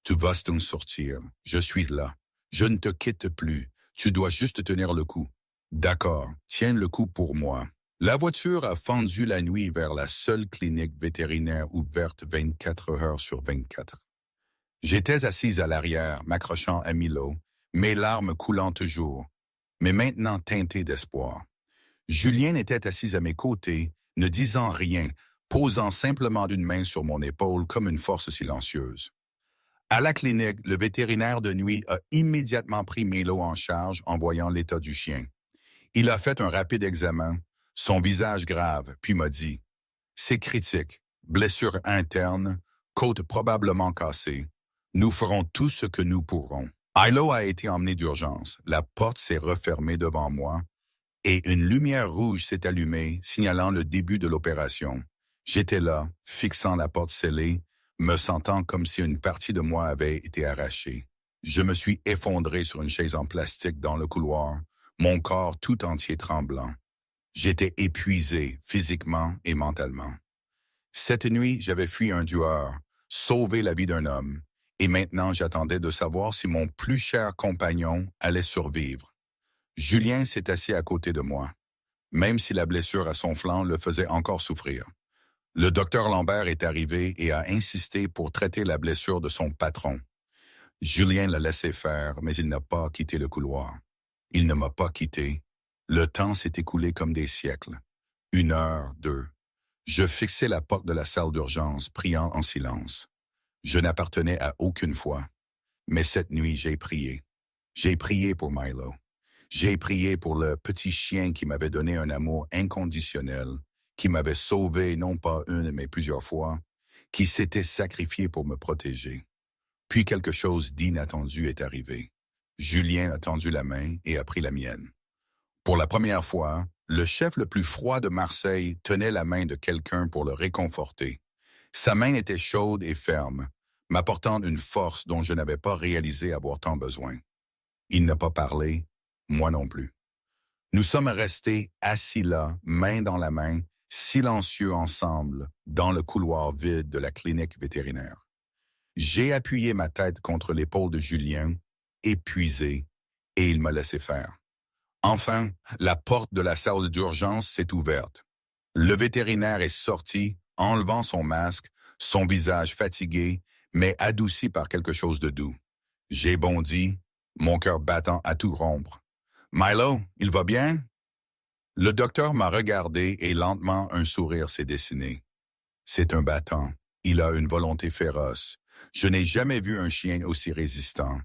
Tu vas t'en sortir. Je suis là. Je ne te quitte plus. Tu dois juste tenir le coup. »« D'accord, tiens le coup pour moi. » La voiture a fendu la nuit vers la seule clinique vétérinaire ouverte 24 heures sur 24. J'étais assise à l'arrière, m'accrochant à Milo, mes larmes coulant toujours, mais maintenant teintées d'espoir. Julien était assis à mes côtés, ne disant rien, posant simplement une main sur mon épaule comme une force silencieuse. À la clinique, le vétérinaire de nuit a immédiatement pris Milo en charge en voyant l'état du chien. Il a fait un rapide examen, son visage grave, puis m'a dit « C'est critique, blessure interne, côte probablement cassée. Nous ferons tout ce que nous pourrons. » Milo a été emmené d'urgence. La porte s'est refermée devant moi et une lumière rouge s'est allumée, signalant le début de l'opération. J'étais là, fixant la porte scellée, me sentant comme si une partie de moi avait été arrachée. Je me suis effondré sur une chaise en plastique dans le couloir, mon corps tout entier tremblant. J'étais épuisé physiquement et mentalement. Cette nuit, j'avais fui un tueur, sauvé la vie d'un homme, et maintenant j'attendais de savoir si mon plus cher compagnon allait survivre. Julien s'est assis à côté de moi, même si la blessure à son flanc le faisait encore souffrir. Le docteur Lambert est arrivé et a insisté pour traiter la blessure de son patron. Julien l'a laissé faire, mais il n'a pas quitté le couloir. Il ne m'a pas quitté. Le temps s'est écoulé comme des siècles. 1 heure, 2. Je fixais la porte de la salle d'urgence, priant en silence. Je n'appartenais à aucune foi. Mais cette nuit, j'ai prié. J'ai prié pour Milo. J'ai prié pour le petit chien qui m'avait donné un amour inconditionnel, qui m'avait sauvé non pas une mais plusieurs fois, qui s'était sacrifié pour me protéger. Puis quelque chose d'inattendu est arrivé. Julien a tendu la main et a pris la mienne. Pour la première fois, le chef le plus froid de Marseille tenait la main de quelqu'un pour le réconforter. Sa main était chaude et ferme, m'apportant une force dont je n'avais pas réalisé avoir tant besoin. Il n'a pas parlé, moi non plus. Nous sommes restés assis là, main dans la main, silencieux ensemble, dans le couloir vide de la clinique vétérinaire. J'ai appuyé ma tête contre l'épaule de Julien, épuisé, et il m'a laissé faire. Enfin, la porte de la salle d'urgence s'est ouverte. Le vétérinaire est sorti, enlevant son masque, son visage fatigué, mais adouci par quelque chose de doux. J'ai bondi, mon cœur battant à tout rompre. « Milo, il va bien? » Le docteur m'a regardé et lentement un sourire s'est dessiné. C'est un battant. Il a une volonté féroce. Je n'ai jamais vu un chien aussi résistant.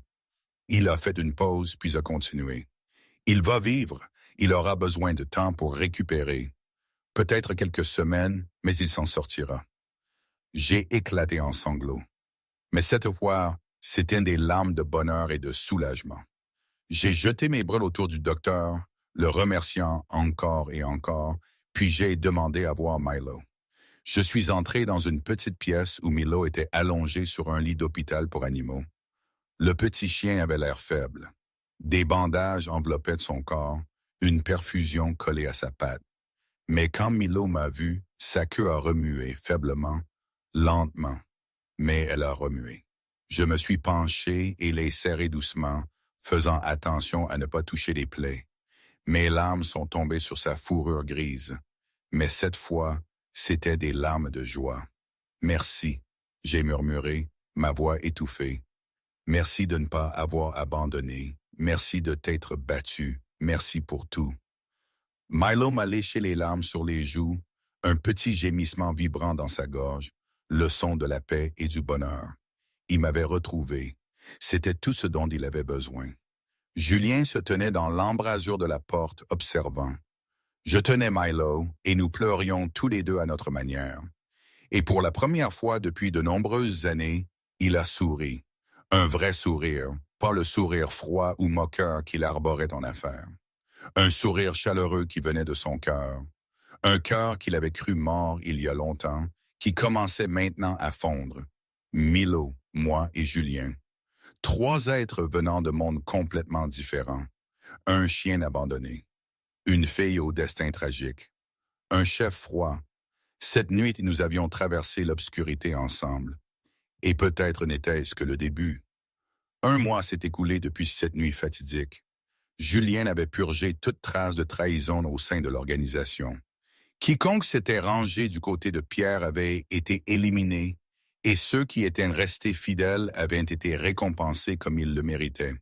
Il a fait une pause, puis a continué. Il va vivre. Il aura besoin de temps pour récupérer. Peut-être quelques semaines, mais il s'en sortira. J'ai éclaté en sanglots. Mais cette fois, c'était des larmes de bonheur et de soulagement. J'ai jeté mes bras autour du docteur, le remerciant encore et encore, puis j'ai demandé à voir Milo. Je suis entré dans une petite pièce où Milo était allongé sur un lit d'hôpital pour animaux. Le petit chien avait l'air faible. Des bandages enveloppaient son corps, une perfusion collée à sa patte. Mais quand Milo m'a vu, sa queue a remué faiblement, lentement, mais elle a remué. Je me suis penché et l'ai serré doucement, faisant attention à ne pas toucher les plaies. Mes larmes sont tombées sur sa fourrure grise. Mais cette fois, c'étaient des larmes de joie. Merci, j'ai murmuré, ma voix étouffée. Merci de ne pas avoir abandonné. Merci de t'être battu. Merci pour tout. Milo m'a léché les larmes sur les joues, un petit gémissement vibrant dans sa gorge, le son de la paix et du bonheur. Il m'avait retrouvé. C'était tout ce dont il avait besoin. Julien se tenait dans l'embrasure de la porte, observant. Je tenais Milo, et nous pleurions tous les deux à notre manière. Et pour la première fois depuis de nombreuses années, il a souri. Un vrai sourire, pas le sourire froid ou moqueur qu'il arborait en affaires. Un sourire chaleureux qui venait de son cœur. Un cœur qu'il avait cru mort il y a longtemps, qui commençait maintenant à fondre. Milo, moi et Julien. Trois êtres venant de mondes complètement différents. Un chien abandonné. Une fille au destin tragique. Un chef froid. Cette nuit, nous avions traversé l'obscurité ensemble. Et peut-être n'était-ce que le début. Un mois s'est écoulé depuis cette nuit fatidique. Julien avait purgé toute trace de trahison au sein de l'organisation. Quiconque s'était rangé du côté de Pierre avait été éliminé, et ceux qui étaient restés fidèles avaient été récompensés comme ils le méritaient.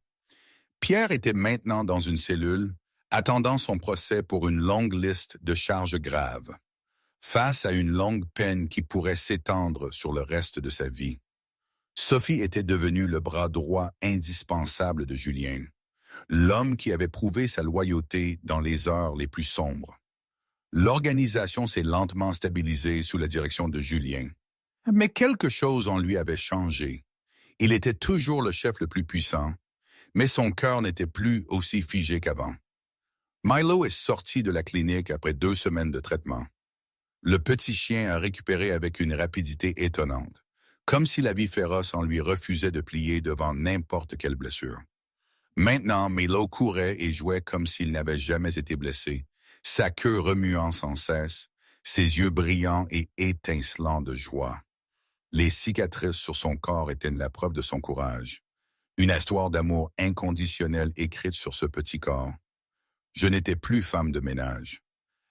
Pierre était maintenant dans une cellule, attendant son procès pour une longue liste de charges graves, face à une longue peine qui pourrait s'étendre sur le reste de sa vie. Sophie était devenue le bras droit indispensable de Julien, l'homme qui avait prouvé sa loyauté dans les heures les plus sombres. L'organisation s'est lentement stabilisée sous la direction de Julien. Mais quelque chose en lui avait changé. Il était toujours le chef le plus puissant, mais son cœur n'était plus aussi figé qu'avant. Milo est sorti de la clinique après 2 semaines de traitement. Le petit chien a récupéré avec une rapidité étonnante, comme si la vie féroce en lui refusait de plier devant n'importe quelle blessure. Maintenant, Milo courait et jouait comme s'il n'avait jamais été blessé, sa queue remuant sans cesse, ses yeux brillants et étincelants de joie. Les cicatrices sur son corps étaient la preuve de son courage. Une histoire d'amour inconditionnel écrite sur ce petit corps. Je n'étais plus femme de ménage.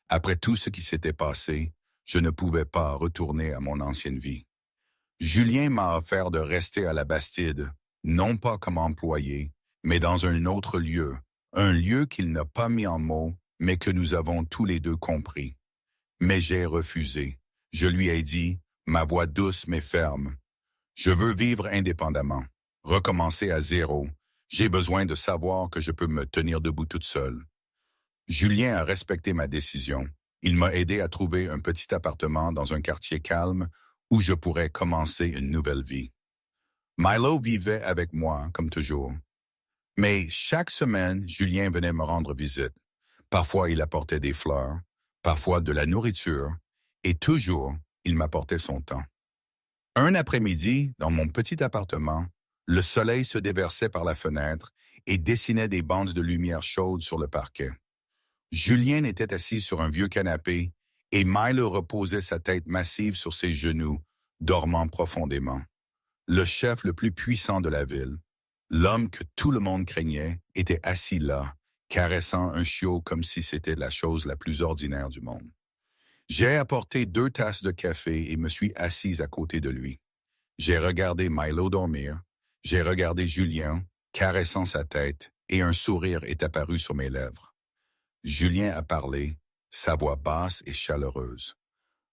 Après tout ce qui s'était passé, je ne pouvais pas retourner à mon ancienne vie. Julien m'a offert de rester à la Bastide, non pas comme employé, mais dans un autre lieu, un lieu qu'il n'a pas mis en mots, mais que nous avons tous les deux compris. Mais j'ai refusé. Je lui ai dit, ma voix douce mais ferme, je veux vivre indépendamment, recommencer à zéro. J'ai besoin de savoir que je peux me tenir debout toute seule. Julien a respecté ma décision. Il m'a aidé à trouver un petit appartement dans un quartier calme où je pourrais commencer une nouvelle vie. Milo vivait avec moi, comme toujours. Mais chaque semaine, Julien venait me rendre visite. Parfois, il apportait des fleurs, parfois de la nourriture, et toujours, il m'apportait son temps. Un après-midi, dans mon petit appartement, le soleil se déversait par la fenêtre et dessinait des bandes de lumière chaude sur le parquet. Julien était assis sur un vieux canapé et Milo reposait sa tête massive sur ses genoux, dormant profondément. Le chef le plus puissant de la ville, l'homme que tout le monde craignait, était assis là, caressant un chiot comme si c'était la chose la plus ordinaire du monde. J'ai apporté 2 tasses de café et me suis assise à côté de lui. J'ai regardé Milo dormir, j'ai regardé Julien, caressant sa tête, et un sourire est apparu sur mes lèvres. Julien a parlé, sa voix basse et chaleureuse.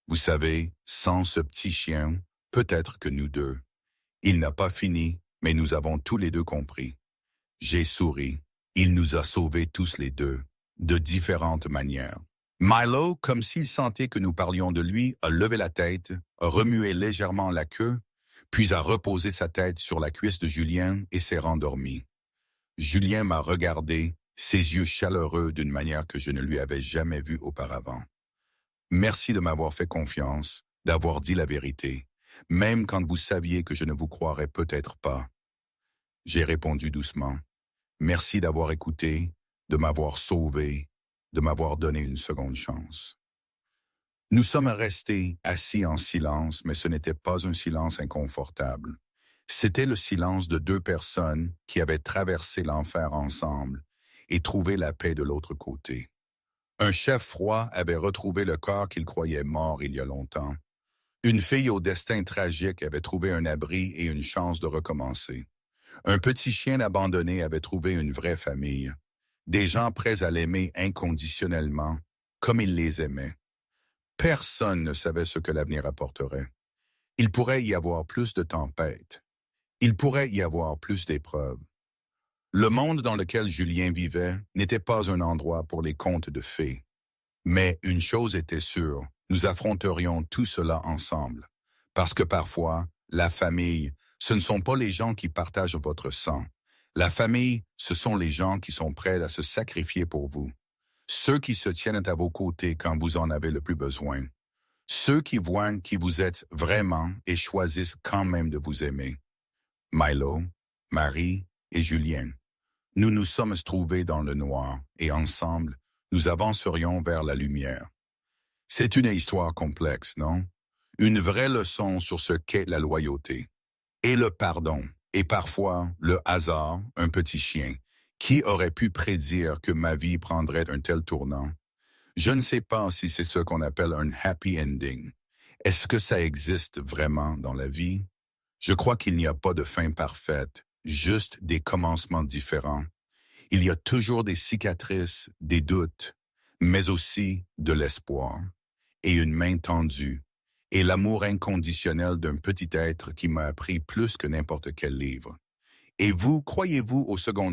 Vous savez, sans ce petit chien, peut-être que nous deux. Il n'a pas fini, mais nous avons tous les deux compris. J'ai souri. Il nous a sauvés tous les deux, de différentes manières. Milo, comme s'il sentait que nous parlions de lui, a levé la tête, a remué légèrement la queue, puis a reposé sa tête sur la cuisse de Julien et s'est rendormi. Julien m'a regardé, ses yeux chaleureux d'une manière que je ne lui avais jamais vue auparavant. Merci de m'avoir fait confiance, d'avoir dit la vérité, même quand vous saviez que je ne vous croirais peut-être pas. J'ai répondu doucement. Merci d'avoir écouté, de m'avoir sauvé, de m'avoir donné une seconde chance. Nous sommes restés assis en silence, mais ce n'était pas un silence inconfortable. C'était le silence de deux personnes qui avaient traversé l'enfer ensemble et trouvé la paix de l'autre côté. Un chef froid avait retrouvé le corps qu'il croyait mort il y a longtemps. Une fille au destin tragique avait trouvé un abri et une chance de recommencer. Un petit chien abandonné avait trouvé une vraie famille. Des gens prêts à l'aimer inconditionnellement, comme il les aimait. Personne ne savait ce que l'avenir apporterait. Il pourrait y avoir plus de tempêtes. Il pourrait y avoir plus d'épreuves. Le monde dans lequel Julien vivait n'était pas un endroit pour les contes de fées. Mais une chose était sûre, nous affronterions tout cela ensemble. Parce que parfois, la famille, ce ne sont pas les gens qui partagent votre sang. La famille, ce sont les gens qui sont prêts à se sacrifier pour vous. Ceux qui se tiennent à vos côtés quand vous en avez le plus besoin. Ceux qui voient qui vous êtes vraiment et choisissent quand même de vous aimer. Milo, Marie et Julien. Nous nous sommes trouvés dans le noir et ensemble, nous avancerions vers la lumière. C'est une histoire complexe, non? Une vraie leçon sur ce qu'est la loyauté. Et le pardon, et parfois le hasard, un petit chien. Qui aurait pu prédire que ma vie prendrait un tel tournant? Je ne sais pas si c'est ce qu'on appelle un happy ending. Est-ce que ça existe vraiment dans la vie? Je crois qu'il n'y a pas de fin parfaite, juste des commencements différents. Il y a toujours des cicatrices, des doutes, mais aussi de l'espoir, et une main tendue, et l'amour inconditionnel d'un petit être qui m'a appris plus que n'importe quel livre. Et vous, croyez-vous aux secondes